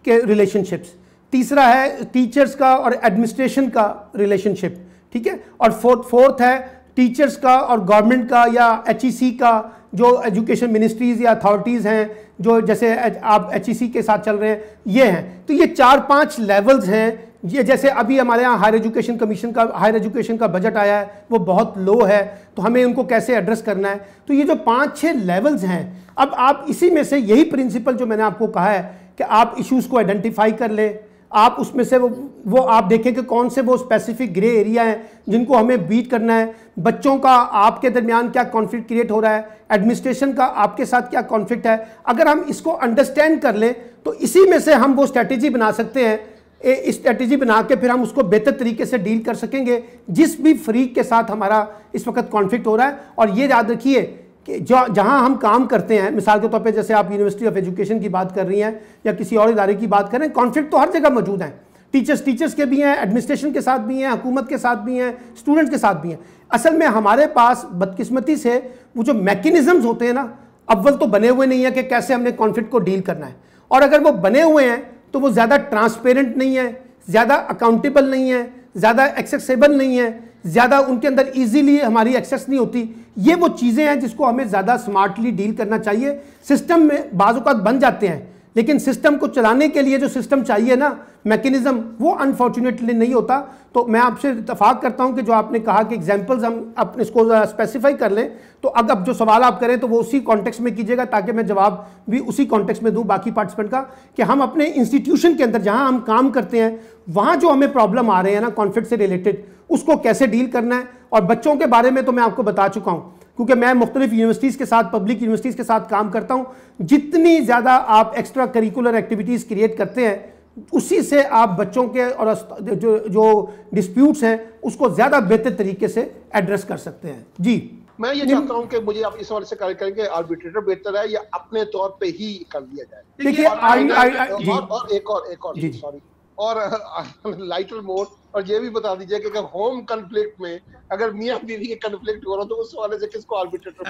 S1: के रिलेशनशिप्स। तीसरा है टीचर्स का और एडमिनिस्ट्रेशन का रिलेशनशिप, ठीक है। और फोर्थ है टीचर्स का और गवर्नमेंट का या HEC का, जो एजुकेशन मिनिस्ट्रीज़ या अथॉरिटीज़ हैं, जो जैसे आप HEC के साथ चल रहे हैं, ये हैं। तो ये 4-5 लेवल्स हैं। ये जैसे अभी हमारे यहाँ हायर एजुकेशन का बजट आया है, वो बहुत लो है, तो हमें उनको कैसे एड्रेस करना है। तो ये जो 5-6 लेवल्स हैं, अब आप इसी में से यही प्रिंसिपल जो मैंने आपको कहा है कि आप इश्यूज़ को आइडेंटिफाई कर लें, आप उसमें से वो आप देखें कि कौन से वो स्पेसिफिक ग्रे एरिया हैं जिनको हमें बीट करना है। बच्चों का आपके दरमियान क्या कॉन्फ्लिक्ट क्रिएट हो रहा है, एडमिनिस्ट्रेशन का आपके साथ क्या कॉन्फ्लिक्ट है। अगर हम इसको अंडरस्टैंड कर लें तो इसी में से हम वो स्ट्रेटजी बना सकते हैं। इस स्ट्रेटजी बना के फिर हम उसको बेहतर तरीके से डील कर सकेंगे जिस भी फरीक के साथ हमारा इस वक्त कॉन्फ्लिक्ट हो रहा है। और ये याद रखिए कि जहाँ हम काम करते हैं, मिसाल के तौर पे जैसे आप यूनिवर्सिटी ऑफ एजुकेशन की बात कर रही हैं या किसी और इदारे की बात कर रहे हैं, कॉन्फ्लिक्ट तो हर जगह मौजूद है। टीचर्स के भी हैं, एडमिनिस्ट्रेशन के साथ भी हैं, हुकूमत के साथ भी हैं, स्टूडेंट्स के साथ भी हैं। असल में हमारे पास बदकिस्मती से वो जो मैकेनिज्म्स होते हैं ना, अव्वल तो बने हुए नहीं है कि कैसे हमने कॉन्फ्लिक्ट को डील करना है, और अगर वो बने हुए हैं तो वो ज़्यादा ट्रांसपेरेंट नहीं है, ज़्यादा अकाउंटेबल नहीं है, ज़्यादा एक्सेसिबल नहीं है, ज़्यादा उनके अंदर इजीली हमारी एक्सेस नहीं होती। ये वो चीज़ें हैं जिसको हमें ज़्यादा स्मार्टली डील करना चाहिए। सिस्टम में बाज़ औक़ात बन जाते हैं, लेकिन सिस्टम को चलाने के लिए जो सिस्टम चाहिए ना, मैकेनिज्म, वो अनफॉर्चुनेटली नहीं होता। तो मैं आपसे इत्तफाक करता हूं कि जो आपने कहा कि एग्जांपल्स हम अपने इसको स्पेसिफाई कर लें, तो अब जो सवाल आप करें तो वो उसी कॉन्टेक्स्ट में कीजिएगा, ताकि मैं जवाब भी उसी कॉन्टेक्स्ट में दूं बाकी पार्टिसिपेंट का, कि हम अपने इंस्टीट्यूशन के अंदर जहां हम काम करते हैं वहां जो हमें प्रॉब्लम आ रहे हैं ना कॉन्फ्लिक्ट से रिलेटेड, उसको कैसे डील करना है। और बच्चों के बारे में तो मैं आपको बता चुका हूँ, क्योंकि मैं मुख्तलिफ यूनिवर्सिटीज़ के साथ, पब्लिक यूनिवर्सिटीज़ के साथ काम करता हूँ। जितनी ज़्यादा आप एक्स्ट्रा करिकुलर एक्टिविटीज़ क्रिएट करते हैं, उसी से आप बच्चों के और जो डिस्प्यूट्स हैं उसको ज़्यादा बेहतर तरीके से एड्रेस कर सकते हैं। जी,
S5: मैं ये चाहता हूँ कि मुझे आप इस हवाले से कार्य करेंगे, आर्बिट्रेटर बेहतर है या अपने तौर पे ही कर दिया जाए।
S1: देखिए,
S5: और एक और सॉरी, और लाइटर मोड, और ये भी बता दीजिए कि अगर होम कॉन्फ्लिक्ट में अगर मियां बीवी के कॉन्फ्लिक्ट हो रहा तो उस वाले से किसको आर्बिट्रेटर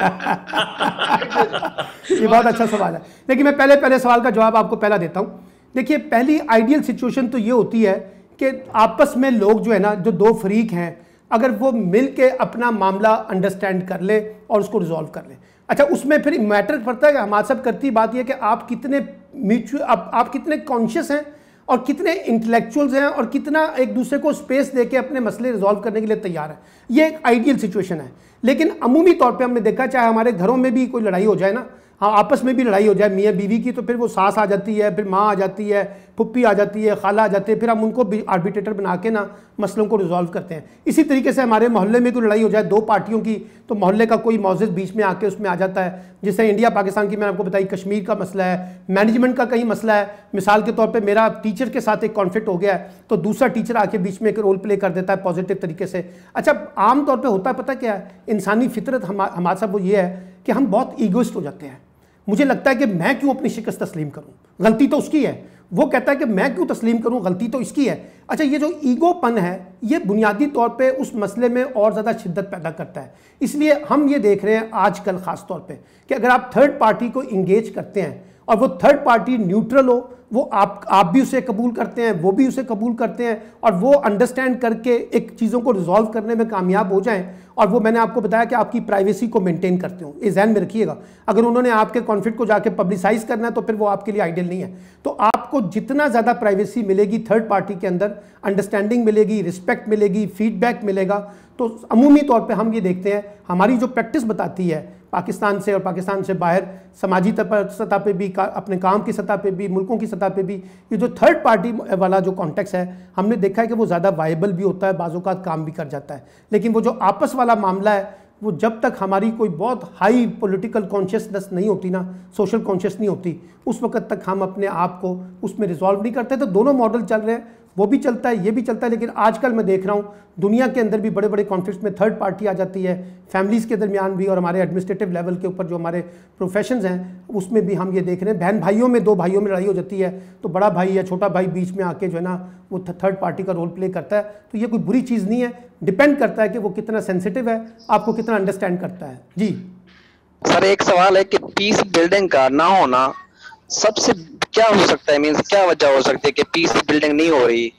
S1: ये बहुत अच्छा सवाल है। देखिए, मैं पहले सवाल का जवाब आपको पहला देता हूँ। देखिए, पहली आइडियल सिचुएशन तो ये होती है कि आपस में लोग जो है ना, जो दो फरीक हैं, अगर वो मिल के अपना मामला अंडरस्टैंड कर ले और उसको रिजॉल्व कर ले। अच्छा, उसमें फिर मैटर पड़ता है कि हमारे सब करती बात यह कि आप कितने म्यूचुअल, आप कितने कॉन्शियस हैं और कितने इंटेलेक्चुअल्स हैं और कितना एक दूसरे को स्पेस देके अपने मसले रिजॉल्व करने के लिए तैयार है। ये एक आइडियल सिचुएशन है। लेकिन अमूमी तौर पे हमने देखा, चाहे हमारे घरों में भी कोई लड़ाई हो जाए ना, हाँ, आपस में भी लड़ाई हो जाए मियाँ बीवी की, तो फिर वो सास आ जाती है, फिर माँ आ जाती है, फुप्पी आ जाती है, खाला आ जाती है, फिर हम उनको भी आर्बिट्रेटर बना के ना मसलों को रिजॉल्व करते हैं। इसी तरीके से हमारे मोहल्ले में कोई लड़ाई हो जाए दो पार्टियों की, तो मोहल्ले का कोई मौज़िज़ बीच में आके उसमें आ जाता है। जैसे इंडिया पाकिस्तान की मैंने आपको बताई, कश्मीर का मसला है, मैनेजमेंट का कहीं मसला है। मिसाल के तौर पर मेरा टीचर के साथ एक कॉन्फ्लिक्ट हो गया है, तो दूसरा टीचर आके बीच में एक रोल प्ले कर देता है पॉजिटिव तरीके से। अच्छा, आम तौर पर होता है, पता क्या है, इंसानी फितरत हमारे साथ वो ये है कि हम बहुत ईगोइस्ट हो जाते हैं। मुझे लगता है कि मैं क्यों अपनी शिकस्त तस्लीम करूं, गलती तो उसकी है। वो कहता है कि मैं क्यों तस्लीम करूं, गलती तो इसकी है। अच्छा, ये जो ईगोपन है, ये बुनियादी तौर पे उस मसले में और ज़्यादा शिद्दत पैदा करता है। इसलिए हम ये देख रहे हैं आजकल ख़ास तौर पे कि अगर आप थर्ड पार्टी को इंगेज करते हैं और वो थर्ड पार्टी न्यूट्रल हो, वो आप भी उसे कबूल करते हैं, वो भी उसे कबूल करते हैं, और वो अंडरस्टैंड करके एक चीज़ों को रिजॉल्व करने में कामयाब हो जाएं, और वो मैंने आपको बताया कि आपकी प्राइवेसी को मेंटेन करते हो, इस ध्यान में रखिएगा। अगर उन्होंने आपके कॉन्फ्लिक्ट को जाके पब्लिसाइज करना है तो फिर वो आपके लिए आइडियल नहीं है। तो आपको जितना ज़्यादा प्राइवेसी मिलेगी थर्ड पार्टी के अंदर, अंडरस्टैंडिंग मिलेगी, रिस्पेक्ट मिलेगी, फीडबैक मिलेगा, तो अमूमी तौर पर हम ये देखते हैं, हमारी जो प्रैक्टिस बताती है पाकिस्तान से और पाकिस्तान से बाहर, समाजी सतह पे भी, अपने काम की सतह पे भी, मुल्कों की सतह पे भी, ये जो थर्ड पार्टी वाला जो कॉन्टेक्स्ट है, हमने देखा है कि वो ज़्यादा वायबल भी होता है, बाज़ औक़ात काम भी कर जाता है। लेकिन वो जो आपस वाला मामला है, वो जब तक हमारी कोई बहुत हाई पॉलिटिकल कॉन्शियसनेस नहीं होती ना, सोशल कॉन्शियस नहीं होती, उस वक्त तक हम अपने आप को उसमें रिजॉल्व नहीं करते। तो दोनों मॉडल चल रहे हैं, वो भी चलता है, ये भी चलता है। लेकिन आजकल मैं देख रहा हूँ दुनिया के अंदर भी बड़े बड़े कॉन्फ्लिक्ट्स में थर्ड पार्टी आ जाती है, फैमिलीज़ के दरमियान भी, और हमारे एडमिनिस्ट्रेटिव लेवल के ऊपर जो हमारे प्रोफेशंस हैं उसमें भी हम ये देख रहे हैं। बहन भाइयों में, दो भाइयों में लड़ाई हो जाती है तो बड़ा भाई या छोटा भाई बीच में आके जो है ना वो थर्ड पार्टी का रोल प्ले करता है। तो ये कोई बुरी चीज़ नहीं है, डिपेंड करता है कि वो कितना सेंसिटिव है, आपको कितना अंडरस्टैंड करता है। जी
S2: सर, एक सवाल है कि पीस बिल्डिंग का ना होना सबसे क्या हो सकता है, मींस क्या वजह हो सकती है कि पीस बिल्डिंग नहीं हो रही?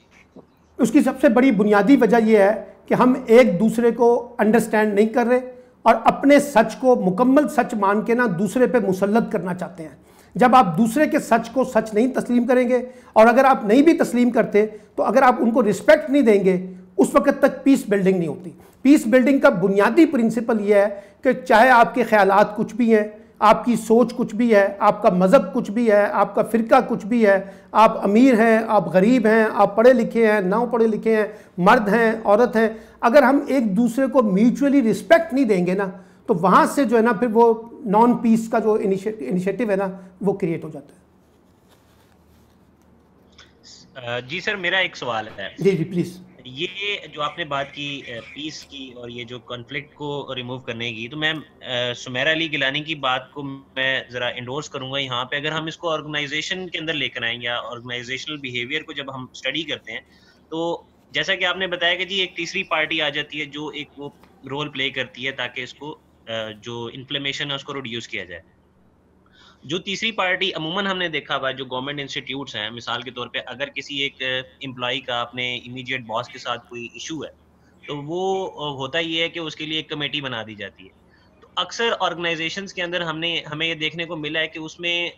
S1: उसकी सबसे बड़ी बुनियादी वजह यह है कि हम एक दूसरे को अंडरस्टैंड नहीं कर रहे और अपने सच को मुकम्मल सच मान के ना दूसरे पे मुसल्लत करना चाहते हैं। जब आप दूसरे के सच को सच नहीं तस्लीम करेंगे, और अगर आप नहीं भी तस्लीम करते तो अगर आप उनको रिस्पेक्ट नहीं देंगे, उस वक्त तक पीस बिल्डिंग नहीं होती। पीस बिल्डिंग का बुनियादी प्रिंसिपल यह है कि चाहे आपके ख्यालात कुछ भी हैं, आपकी सोच कुछ भी है, आपका मज़हब कुछ भी है, आपका फ़िरका कुछ भी है, आप अमीर हैं, आप गरीब हैं, आप पढ़े लिखे हैं, ना पढ़े लिखे हैं, मर्द हैं, औरत हैं, अगर हम एक दूसरे को म्यूचुअली रिस्पेक्ट नहीं देंगे ना, तो वहाँ से जो है ना फिर वो नॉन पीस का जो इनिशिएटिव है ना वो क्रिएट हो जाता है।
S3: जी सर, मेरा एक सवाल है।
S1: जी प्लीज़।
S3: ये जो आपने बात की पीस की और ये जो कॉन्फ्लिक्ट को रिमूव करने की, तो मैं सुमेरा अली गिलानी की बात को मैं जरा इंडोर्स करूंगा यहाँ पे। अगर हम इसको ऑर्गेनाइजेशन के अंदर लेकर आएंगे या ऑर्गेनाइजेशनल बिहेवियर को जब हम स्टडी करते हैं, तो जैसा कि आपने बताया कि जी एक तीसरी पार्टी आ जाती है जो एक वो रोल प्ले करती है ताकि इसको जो इन्फ्लेमेशन है उसको रिड्यूस किया जाए। जो तीसरी पार्टी अमूमन हमने देखा हुआ जो गवर्नमेंट इंस्टीट्यूट्स हैं, मिसाल के तौर पे अगर किसी एक एम्प्लॉय का अपने इमीडिएट बॉस के साथ कोई इशू है, तो वो होता ये है कि उसके लिए एक कमेटी बना दी जाती है। तो अक्सर ऑर्गेनाइजेशंस के अंदर हमें ये देखने को मिला है कि उसमें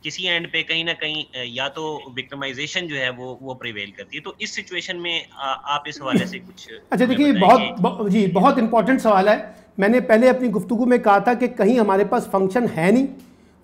S3: किसी एंड पे कहीं ना कहीं या तो विक्टिमाइजेशन जो है वो प्रिवेल करती है। तो इस सिचुएशन में आप इस हवाले से कुछ
S1: अच्छा देखिए, बहुत इंपॉर्टेंट सवाल है। मैंने पहले अपनी गुफ्तगू में कहा था कि कहीं हमारे पास फंक्शन है नहीं,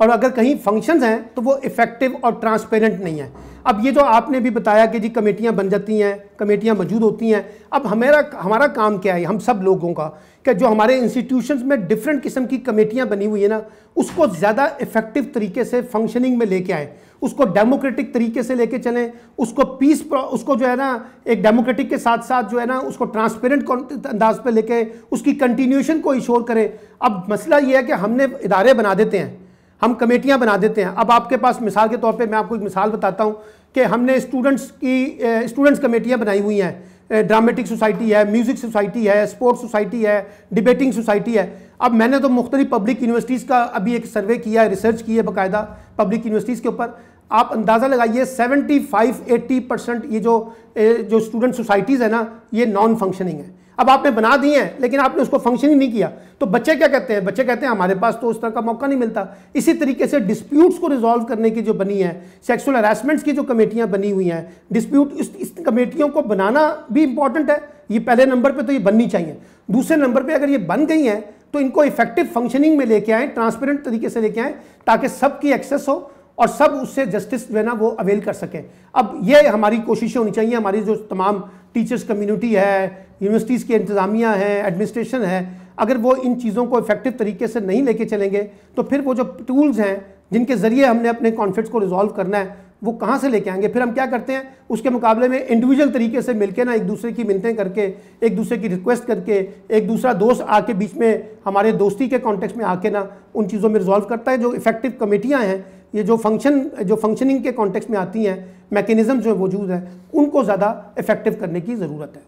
S1: और अगर कहीं फंक्शंस हैं तो वो इफ़ेक्टिव और ट्रांसपेरेंट नहीं है। अब ये जो आपने भी बताया कि जी कमेटियां बन जाती हैं, कमेटियां मौजूद होती हैं, अब हमारा काम क्या है, हम सब लोगों का, कि जो हमारे इंस्टीट्यूशंस में डिफरेंट किस्म की कमेटियां बनी हुई है ना, उसको ज़्यादा इफेक्टिव तरीके से फंक्शनिंग में लेके आएँ, उसको डेमोक्रेटिक तरीके से लेके चलें, उसको जो है ना एक डेमोक्रेटिक के साथ साथ जो है ना उसको ट्रांसपेरेंट अंदाज पे लेके उसकी कंटिन्यूएशन को इंश्योर करें। अब मसला ये है कि हमने इदारे बना देते हैं, हम कमेटियां बना देते हैं। अब आपके पास मिसाल के तौर पे मैं आपको एक मिसाल बताता हूं कि हमने स्टूडेंट्स कमेटियां बनाई हुई हैं, ड्रामेटिक सोसाइटी है, म्यूज़िक सोसाइटी है, स्पोर्ट्स सोसाइटी है, डिबेटिंग सोसाइटी है। अब मैंने तो मुख्तलिफ पब्लिक यूनिवर्सिटीज़ का अभी एक सर्वे किया है, रिसर्च की है बाकायदा पब्लिक यूनिवर्सिटीज़ के ऊपर। आप अंदाज़ा लगाइए 75-80% ये जो स्टूडेंट सोसाइटीज़ है ना, ये नॉन फंक्शनिंग है। अब आपने बना दी हैं लेकिन आपने उसको फंक्शन ही नहीं किया, तो बच्चे क्या कहते हैं? बच्चे कहते हैं हमारे पास तो उस तरह का मौका नहीं मिलता। इसी तरीके से डिस्प्यूट्स को रिजॉल्व करने की जो बनी है, सेक्सुअल हरासमेंट्स की जो कमेटियां बनी हुई हैं, डिस्प्यूट इस कमेटियों को बनाना भी इंपॉर्टेंट है। ये पहले नंबर पे तो ये बननी चाहिए। दूसरे नंबर पे अगर ये बन गई हैं तो इनको इफेक्टिव फंक्शनिंग में लेके आएँ, ट्रांसपेरेंट तरीके से लेके आएँ, ताकि सबकी एक्सेस हो और सब उससे जस्टिस जो है ना वो अवेल कर सकें। अब ये हमारी कोशिशें होनी चाहिए। हमारी जो तमाम टीचर्स कम्युनिटी है, यूनिवर्सिटीज़ की इंतज़ामिया है, एडमिनिस्ट्रेशन है, अगर वो इन चीज़ों को इफेक्टिव तरीके से नहीं लेके चलेंगे तो फिर वो जो टूल्स हैं जिनके ज़रिए हमने अपने कॉन्फ्लिक्ट्स को रिजॉल्व करना है वो कहाँ से लेके आएंगे? फिर हम क्या करते हैं उसके मुकाबले में इंडिविजुअल तरीके से मिलके ना एक दूसरे की मिन्नतें करके, एक दूसरे की रिक्वेस्ट करके, एक दूसरा दोस्त आके बीच में हमारे दोस्ती के कॉन्टेक्स्ट में आके ना उन चीज़ों में रिजॉल्व करता है। जो इफेक्टिव कमेटियाँ हैं, ये जो फंक्शनिंग के कॉन्टेक्स्ट में आती हैं, मैकेनिज्म जो मौजूद है, उनको ज़्यादा इफेक्टिव करने की ज़रूरत है।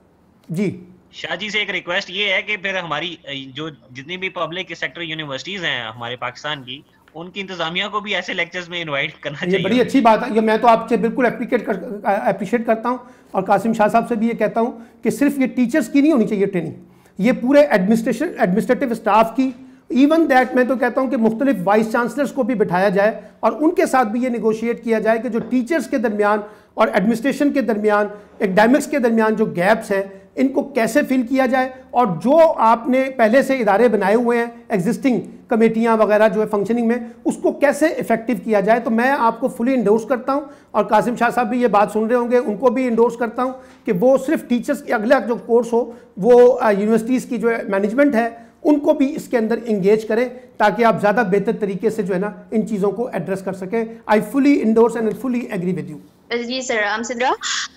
S1: जी
S3: शाह जी से एक रिक्वेस्ट ये है कि फिर हमारी जो जितनी भी पब्लिक सेक्टर यूनिवर्सिटीज़ हैं हमारे पाकिस्तान की, उनकी इंतजामिया को भी ऐसे लेक्चर्स में इनवाइट करना चाहिए।
S1: ये बड़ी अच्छी बात है। ये मैं तो आपसे बिल्कुल अप्रिशिएट करता हूँ और कासिम शाह साहब से भी ये कहता हूँ कि सिर्फ ये टीचर्स की नहीं होनी चाहिए ट्रेनिंग, ये पूरे एडमिनिस्ट्रेटिव स्टाफ की, इवन दैट मैं तो कहता हूँ कि मुख्तलिफ वाइस चांसलर्स को भी बिठाया जाए और उनके साथ भी ये निगोशिएट किया जाए कि जो टीचर्स के दरमियान और एडमिनिस्ट्रेशन के दरमियान, एकेडमिक्स के दरमियान जो गैप्स हैं, इनको कैसे फिल किया जाए, और जो आपने पहले से इदारे बनाए हुए हैं, एग्जिस्टिंग कमेटियां वगैरह जो है फंक्शनिंग में, उसको कैसे इफेक्टिव किया जाए। तो मैं आपको फुली इंडोर्स करता हूं, और कासिम शाह साहब भी ये बात सुन रहे होंगे, उनको भी इंडोर्स करता हूं कि वो सिर्फ टीचर्स के अगला जो कोर्स हो वो यूनिवर्सिटीज़ की जो मैनेजमेंट है उनको भी इसके अंदर इंगेज करें, ताकि आप ज़्यादा बेहतर तरीके से जो है ना इन चीज़ों को एड्रेस कर सकें। I fully endorse and fully agree with you.
S6: जी sir, I am Sidra.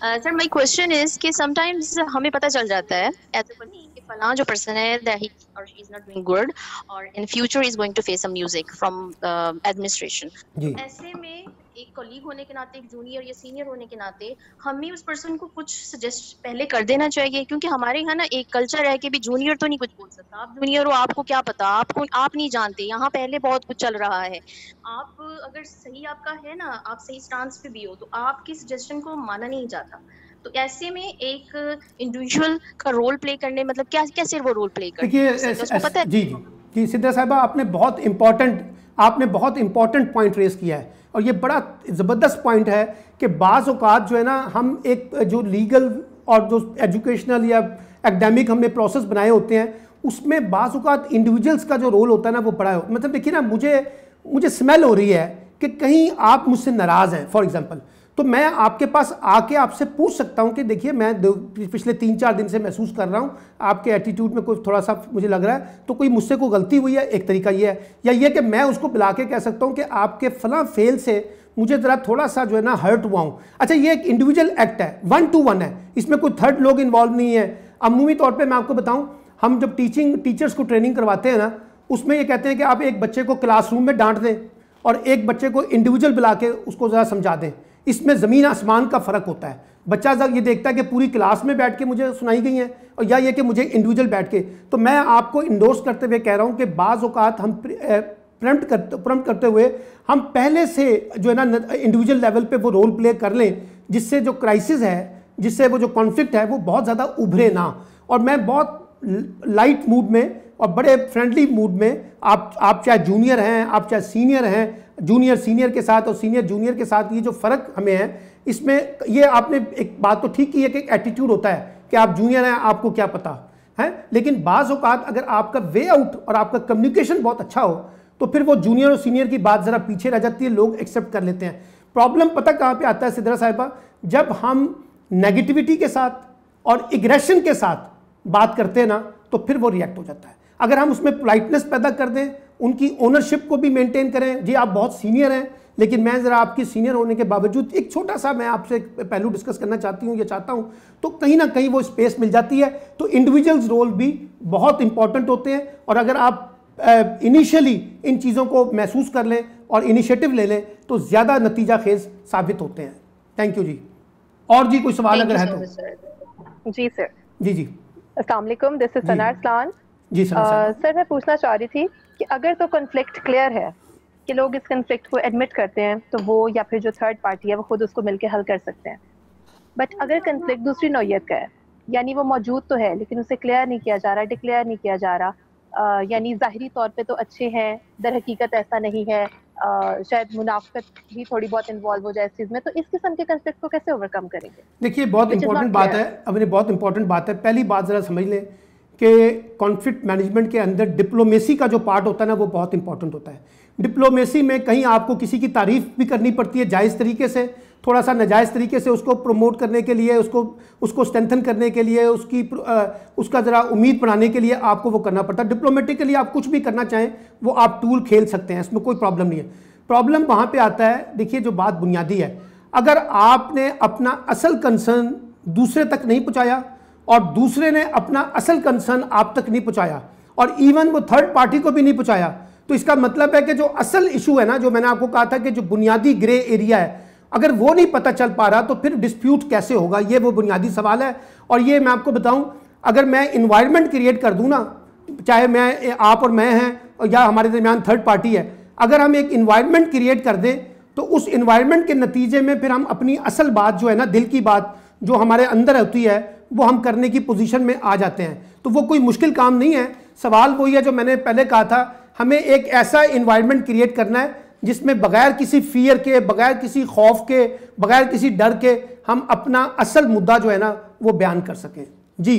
S6: Sir my question is कि समटाइम्स हमें पता चल जाता है ऐसे बनी कि फलां जो पर्सन है दैट ही और she is not doing good और in future is going to face some music from administration. ऐसे में एक कलीग होने के नाते, एक जूनियर या सीनियर होने के नाते, हमें उस पर्सन को कुछ सजेस्ट पहले कर देना चाहिए, क्योंकि हमारे यहाँ ना एक कल्चर है कि भी जूनियर तो नहीं कुछ बोल सकता, आप जूनियर हो, आपको क्या पता, आप नहीं जानते, यहाँ पहले बहुत कुछ चल रहा है। आप अगर सही आपका है ना, आप सही स्टांस पे भी हो, तो आपकी सजेशन को माना नहीं जाता। तो ऐसे में एक इंडिविजुअल का रोल प्ले करने, मतलब कैसे वो रोल प्ले करते हैं, उसको पता है?
S1: जी सिद्रा साहिबा, आपने बहुत इंपॉर्टेंट पॉइंट रेस किया है, और ये बड़ा ज़बरदस्त पॉइंट है कि बाज़ औक़ात जो है ना, हम एक जो लीगल और जो एजुकेशनल या एकेडमिक हमने प्रोसेस बनाए होते हैं, उसमें बाज़ औक़ात इंडिविजुअल्स का जो रोल होता है ना वो बड़ा है। मतलब देखिए ना, मुझे स्मेल हो रही है कि कहीं आप मुझसे नाराज़ हैं फॉर एग्ज़ाम्पल, तो मैं आपके पास आके आपसे पूछ सकता हूं कि देखिए मैं पिछले 3-4 दिन से महसूस कर रहा हूं आपके एटीट्यूड में कोई थोड़ा सा मुझे लग रहा है, तो कोई मुझसे कोई गलती हुई है। एक तरीका ये है, या ये कि मैं उसको बुला के कह सकता हूं कि आपके फलां फेल से मुझे ज़रा थोड़ा सा जो है ना हर्ट हुआ हूँ। अच्छा, ये एक इंडिविजुअल एक्ट है, 1 to 1 है, इसमें कोई थर्ड लोग इन्वॉल्व नहीं है। अमूमी तौर पे मैं आपको बताऊँ, हम जब टीचर्स को ट्रेनिंग करवाते हैं ना, उसमें ये कहते हैं कि आप एक बच्चे को क्लासरूम में डांट दें और एक बच्चे को इंडिविजुअल बुला के उसको ज़रा समझा दें। इसमें ज़मीन आसमान का फ़र्क होता है। बच्चा जब ये देखता है कि पूरी क्लास में बैठ के मुझे सुनाई गई हैं और या ये कि मुझे इंडिविजुअल बैठ के, तो मैं आपको इंडोर्स करते हुए कह रहा हूँ कि बाज़ औक़ात हम प्रम्प्ट करते हुए हम पहले से जो है ना इंडिविजुअल लेवल पे वो रोल प्ले कर लें, जिससे जो क्राइसिस है, जिससे वो जो कॉन्फ्लिक्ट है वो बहुत ज़्यादा उभरे ना। और मैं बहुत लाइट मूड में और बड़े फ्रेंडली मूड में, आप चाहे जूनियर हैं, आप चाहे सीनियर हैं, जूनियर सीनियर के साथ और सीनियर जूनियर के साथ ये जो फ़र्क हमें है, इसमें ये आपने एक बात तो ठीक की है कि एक एटीट्यूड होता है कि आप जूनियर हैं, आपको क्या पता है। लेकिन बाज़ औक़ात अगर आपका वे आउट और आपका कम्युनिकेशन बहुत अच्छा हो तो फिर वो जूनियर और सीनियर की बात ज़रा पीछे रह जाती है, लोग एक्सेप्ट कर लेते हैं। प्रॉब्लम पता कहाँ पे आता है सिद्रा साहिबा, जब हम नेगेटिविटी के साथ और एग्रेशन के साथ बात करते हैं ना, तो फिर वो रिएक्ट हो जाता है। अगर हम उसमें पोलाइटनेस पैदा कर दें, उनकी ओनरशिप को भी मेंटेन करें, जी आप बहुत सीनियर हैं लेकिन मैं ज़रा आपकी सीनियर होने के बावजूद एक छोटा सा मैं आपसे पहलू डिस्कस करना चाहती हूँ या चाहता हूँ, तो कहीं ना कहीं वो स्पेस मिल जाती है। तो इंडिविजुअल्स रोल भी बहुत इंपॉर्टेंट होते हैं, और अगर आप इनिशियली इन चीज़ों को महसूस कर लें और इनिशिएटिव ले लें तो ज़्यादा नतीजा खेज साबित होते हैं। थैंक यू जी। और जी कोई सवाल अगर है तो?
S7: जी सर।
S1: जी जी,
S7: अस्सलाम वालेकुम, दिस इज सना अरसलान।
S1: जी
S7: सर मैं पूछना चाह रही थी कि अगर तो कॉन्फ्लिक्ट क्लियर है कि लोग इस कॉन्फ्लिक्ट को एडमिट करते हैं, तो वो या फिर जो थर्ड पार्टी है वो खुद उसको मिलकर हल कर सकते हैं, बट अगर कॉन्फ्लिक्ट दूसरी नौयत का है, यानी वो मौजूद तो है लेकिन उसे क्लियर नहीं किया जा रहा, डिक्लेयर नहीं किया जा रहा, यानी ज़ाहिरी तौर पे तो अच्छे हैं, दर हकीकत ऐसा नहीं है, शायद मुनाफिकत भी थोड़ी बहुत इन्वॉल्व हो जाए इस चीज़ में, तो इस किस्म के कॉन्फ्लिक्ट को कैसे ओवरकम करेंगे?
S1: देखिए बहुत इंपॉर्टेंट बात है, अपने बहुत इंपॉर्टेंट बात है। पहली बात ज़रा समझ लें कि कॉन्फ्लिक्ट मैनेजमेंट के अंदर डिप्लोमेसी का जो पार्ट होता है ना, वो बहुत इंपॉर्टेंट होता है। डिप्लोमेसी में कहीं आपको किसी की तारीफ़ भी करनी पड़ती है जायज़ तरीके से, थोड़ा सा नाजायज़ तरीके से उसको प्रमोट करने के लिए, उसको स्ट्रेंथन करने के लिए, उसका ज़रा उम्मीद बढ़ाने के लिए आपको वो करना पड़ता है। डिप्लोमेटिकली आप कुछ भी करना चाहें वो आप टूल खेल सकते हैं, इसमें कोई प्रॉब्लम नहीं है। प्रॉब्लम वहाँ पे आता है, देखिए जो बात बुनियादी है, अगर आपने अपना असल कंसर्न दूसरे तक नहीं पहुँचाया और दूसरे ने अपना असल कंसर्न आप तक नहीं पहुँचाया और इवन वो थर्ड पार्टी को भी नहीं पहुँचाया, तो इसका मतलब है कि जो असल इशू है ना, जो मैंने आपको कहा था कि जो बुनियादी ग्रे एरिया है, अगर वो नहीं पता चल पा रहा तो फिर डिस्प्यूट कैसे होगा, ये वो बुनियादी सवाल है। और ये मैं आपको बताऊं, अगर मैं इन्वायरमेंट क्रिएट कर दूं ना, चाहे मैं आप और मैं हैं या हमारे दरमियान थर्ड पार्टी है, अगर हम एक इन्वायरमेंट क्रिएट कर दें तो उस इन्वायरमेंट के नतीजे में फिर हम अपनी असल बात जो है ना, दिल की बात जो हमारे अंदर होती है, वो हम करने की पोजीशन में आ जाते हैं। तो वो कोई मुश्किल काम नहीं है। सवाल वही है जो मैंने पहले कहा था, हमें एक ऐसा इन्वायरमेंट क्रिएट करना है जिसमें बगैर किसी फियर के, बगैर किसी खौफ के, बगैर किसी डर के हम अपना असल मुद्दा जो है ना वो बयान कर सकें। जी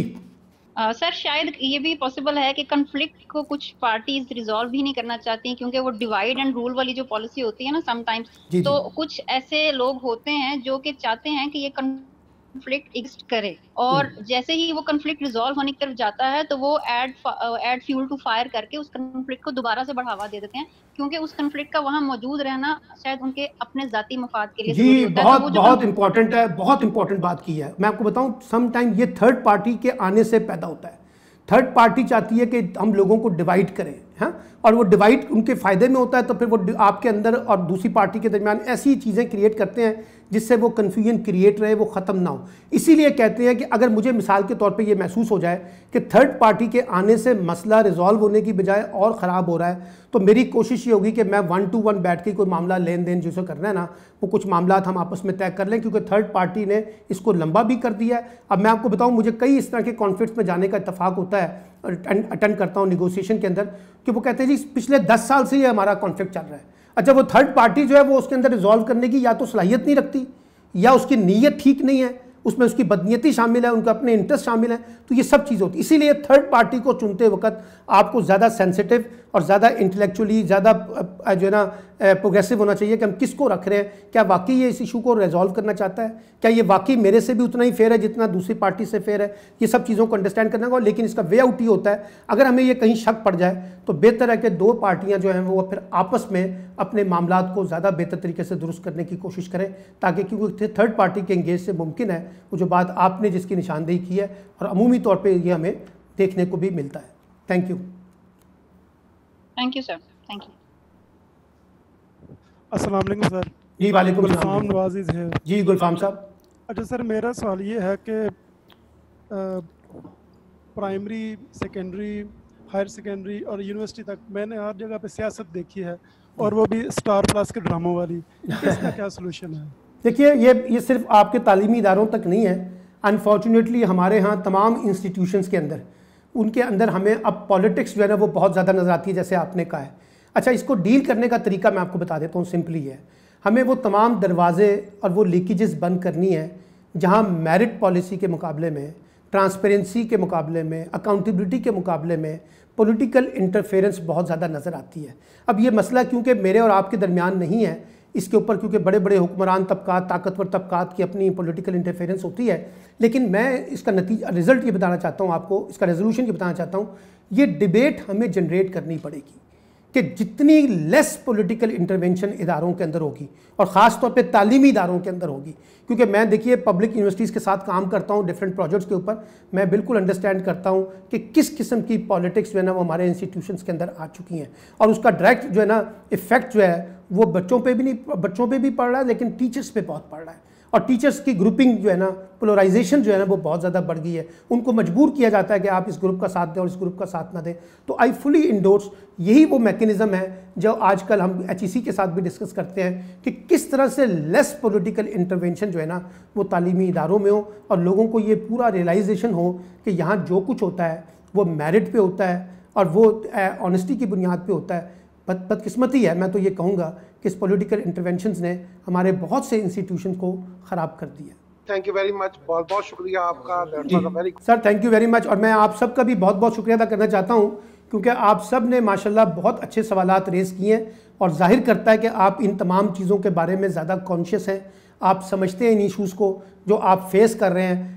S4: सर, शायद ये भी पॉसिबल है कि कॉन्फ्लिक्ट को कुछ पार्टीज रिजॉल्व भी नहीं करना चाहती क्योंकि वो डिवाइड एंड रूल वाली जो पॉलिसी होती है ना समटाइम्स, तो कुछ ऐसे लोग होते हैं जो कि चाहते हैं कि ये कॉन्फ्लिक्ट एग्जिस्ट करे, और जैसे ही वो कॉन्फ्लिक्ट रिजॉल्व होने की तरफ जाता है तो वो ऐड फ्यूल टू फायर करके उस कॉन्फ्लिक्ट को दोबारा से बढ़ावा दे देते हैं, क्योंकि उस कॉन्फ्लिक्ट का वहां मौजूद रहना शायद उनके अपने जाती मफाद के लिए
S1: जी बहुत इंपॉर्टेंट है, बहुत इंपॉर्टेंट बात की है। मैं आपको बताऊं, सम टाइम ये थर्ड पार्टी के आने से पैदा होता है। थर्ड पार्टी चाहती है कि हम लोगों को डिवाइड करें, हाँ, और वो डिवाइड उनके फ़ायदे में होता है, तो फिर वो आपके अंदर और दूसरी पार्टी के दरमियान ऐसी चीज़ें क्रिएट करते हैं जिससे वो कन्फ्यूजन क्रिएट रहे, वो ख़त्म ना हो। इसीलिए कहते हैं कि अगर मुझे मिसाल के तौर पे ये महसूस हो जाए कि थर्ड पार्टी के आने से मसला रिजॉल्व होने की बजाय और ख़राब हो रहा है, तो मेरी कोशिश ये होगी कि मैं 1 to 1 बैठ के कोई मामला लेन देन जिसे करना है ना, वो कुछ मामला हम आपस में तय कर लें, क्योंकि थर्ड पार्टी ने इसको लंबा भी कर दिया है। अब मैं आपको बताऊँ, मुझे कई इस तरह के कॉन्फ्लिक्ट्स में जाने का इत्तेफाक होता है, अटेंड करता हूँ नेगोशिएशन के अंदर, कि वो कहते हैं जी पिछले 10 साल से ये हमारा कॉन्फ्लिक्ट चल रहा है। अच्छा, वो थर्ड पार्टी जो है वो उसके अंदर रिजॉल्व करने की या तो सलाहियत नहीं रखती, या उसकी नीयत ठीक नहीं है, उसमें उसकी बदनीयती शामिल है, उनके अपने इंटरेस्ट शामिल हैं, तो ये सब चीज़ें होती। इसीलिए थर्ड पार्टी को चुनते वक्त आपको ज़्यादा सेंसिटिव और ज़्यादा इंटेलेक्चुअली ज़्यादा जो है ना प्रोग्रेसिव होना चाहिए कि हम किसको रख रहे हैं, क्या वाकई ये इस इशू को रिजॉल्व करना चाहता है, क्या ये वाकई मेरे से भी उतना ही फेयर है जितना दूसरी पार्टी से फेयर है, ये सब चीज़ों को अंडरस्टैंड करना होगा। लेकिन इसका वे आउट ही होता है, अगर हमें ये कहीं शक पड़ जाए तो बेहतर है कि दो पार्टियां जो हैं वो फिर आपस में अपने मामलात को ज़्यादा बेहतर तरीके से दुरुस्त करने की कोशिश करें, ताकि क्योंकि थर्ड पार्टी के एंगेज से मुमकिन है वो जो बात आपने जिसकी निशानदेही की है, और अमूमी तौर पर ये हमें देखने को भी मिलता है। Thank you.
S4: Thank you sir. Thank you.
S8: अस्सलाम वालेकुम सर।
S1: जी वालेकुम सलाम।
S8: गुलफाम नवाज़िज़ है
S1: जी गुलफाम साहब।
S8: अच्छा सर, मेरा सवाल ये है कि प्राइमरी, सेकेंडरी, हायर सेकेंडरी और यूनिवर्सिटी तक मैंने हर जगह पे सियासत देखी है, और वो भी स्टार प्लस के ड्रामों वाली। इसका क्या सलूशन है?
S1: देखिए, ये सिर्फ आपके तालीमी इदारों तक नहीं है। अनफॉर्चुनेटली हमारे यहाँ तमाम इंस्टीट्यूशंस के अंदर, उनके अंदर हमें अब पॉलिटिक्स जो है ना वो बहुत ज़्यादा नज़र आती है, जैसे आपने कहा है। अच्छा, इसको डील करने का तरीका मैं आपको बता देता हूँ, सिंपली है, हमें वो तमाम दरवाजे और वो लीकेजेस बंद करनी है जहाँ मेरिट पॉलिसी के मुकाबले में, ट्रांसपेरेंसी के मुकाबले में, अकाउंटेबिलिटी के मुकाबले में पॉलिटिकल इंटरफेरेंस बहुत ज़्यादा नज़र आती है। अब ये मसला क्योंकि मेरे और आपके दरमियान नहीं है, इसके ऊपर क्योंकि बड़े बड़े हुक्मरान तबकात, ताकतवर तबकात की अपनी पॉलिटिकल इंटरफेरेंस होती है, लेकिन मैं इसका नतीजा, रिज़ल्ट ये बताना चाहता हूँ आपको, इसका रेजोल्यूशन ये बताना चाहता हूँ, ये डिबेट हमें जनरेट करनी पड़ेगी कि जितनी लेस पॉलिटिकल इंटरवेंशन इदारों के अंदर होगी, और ख़ास तौर पे तालीमी इदारों के अंदर होगी, क्योंकि मैं देखिए पब्लिक यूनिवर्सिटीज़ के साथ काम करता हूँ डिफरेंट प्रोजेक्ट्स के ऊपर, मैं बिल्कुल अंडरस्टैंड करता हूँ कि किस किस्म की पॉलिटिक्स जो है ना वो हमारे इंस्टीट्यूशंस के अंदर आ चुकी हैं, और उसका डायरेक्ट जो है ना इफ़ेक्ट जो है वो बच्चों पे भी पड़ रहा है, लेकिन टीचर्स पे बहुत पड़ रहा है। और टीचर्स की ग्रुपिंग जो है ना, पोलराइजेशन जो है ना वो बहुत ज़्यादा बढ़ गई है। उनको मजबूर किया जाता है कि आप इस ग्रुप का साथ दें और इस ग्रुप का साथ ना दें। तो आई फुली इंडोर्स, यही वो मैकेनिज़्म है जो आजकल हम HEC के साथ भी डिस्कस करते हैं कि किस तरह से लेस पॉलिटिकल इंटरवेंशन जो है ना वो तालीमी इदारों में हो, और लोगों को ये पूरा रियलाइजेशन हो कि यहाँ जो कुछ होता है वो मेरिट पे होता है और वो ऑनेस्टी की बुनियाद पे होता है। बदकिस्मती है, मैं तो ये कहूँगा कि इस पॉलिटिकल इंटरवेंशंस ने हमारे बहुत से इंस्टीट्यूशन को ख़राब कर दिया।
S5: थैंक यू वेरी मच, बहुत बहुत शुक्रिया आपका
S1: sir, thank you very much. और मैं आप सब का भी बहुत बहुत शुक्रिया अदा करना चाहता हूँ, क्योंकि आप सब ने माशाल्लाह बहुत अच्छे सवालात रेज़ किए हैं, और जाहिर करता है कि आप इन तमाम चीज़ों के बारे में ज़्यादा कॉन्शियस हैं, आप समझते हैं इन इशूज़ को जो आप फेस कर रहे हैं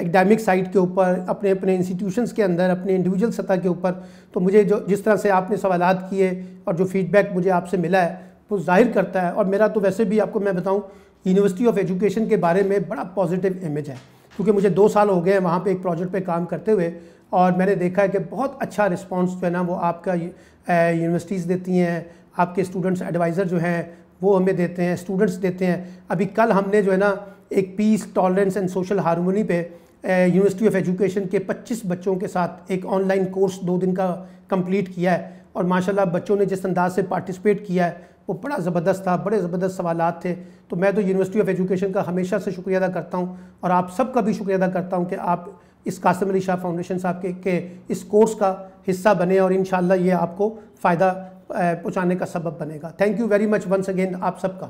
S1: एकेडमिक साइड के ऊपर, अपने अपने इंस्टीट्यूशंस के अंदर, अपने इंडिविजुअल सतह के ऊपर। तो मुझे जो जिस तरह से आपने सवालात किए और जो फीडबैक मुझे आपसे मिला है वो जाहिर करता है, और मेरा तो वैसे भी आपको मैं बताऊं, यूनिवर्सिटी ऑफ एजुकेशन के बारे में बड़ा पॉजिटिव इमेज है, क्योंकि मुझे 2 साल हो गए हैं वहाँ पे एक प्रोजेक्ट पे काम करते हुए, और मैंने देखा है कि बहुत अच्छा रिस्पांस जो है ना वो आपका यूनिवर्सिटीज़ देती हैं, आपके स्टूडेंट्स एडवाइज़र जो हैं वो हमें देते हैं, स्टूडेंट्स देते हैं। अभी कल हमने जो है ना एक peace, tolerance and social harmony पे यूनिवर्सिटी ऑफ एजुकेशन के 25 बच्चों के साथ एक ऑनलाइन कोर्स 2 दिन का कंप्लीट किया है, और माशाल्लाह बच्चों ने जिस अंदाज से पार्टिसिपेट किया है वो बड़ा ज़बरदस्त था, बड़े ज़बरदस्त सवालात थे। तो मैं तो यूनिवर्सिटी ऑफ एजुकेशन का हमेशा से शुक्रिया अदा करता हूँ, और आप सब का भी शुक्रिया अदा करता हूँ कि आप इस कासिम अली शाह फाउंडेशन साहब के इस कोर्स का हिस्सा बने, और इंशाल्लाह ये आपको फ़ायदा पहुँचाने का सबब बनेगा। Thank you very much once again आप सबका।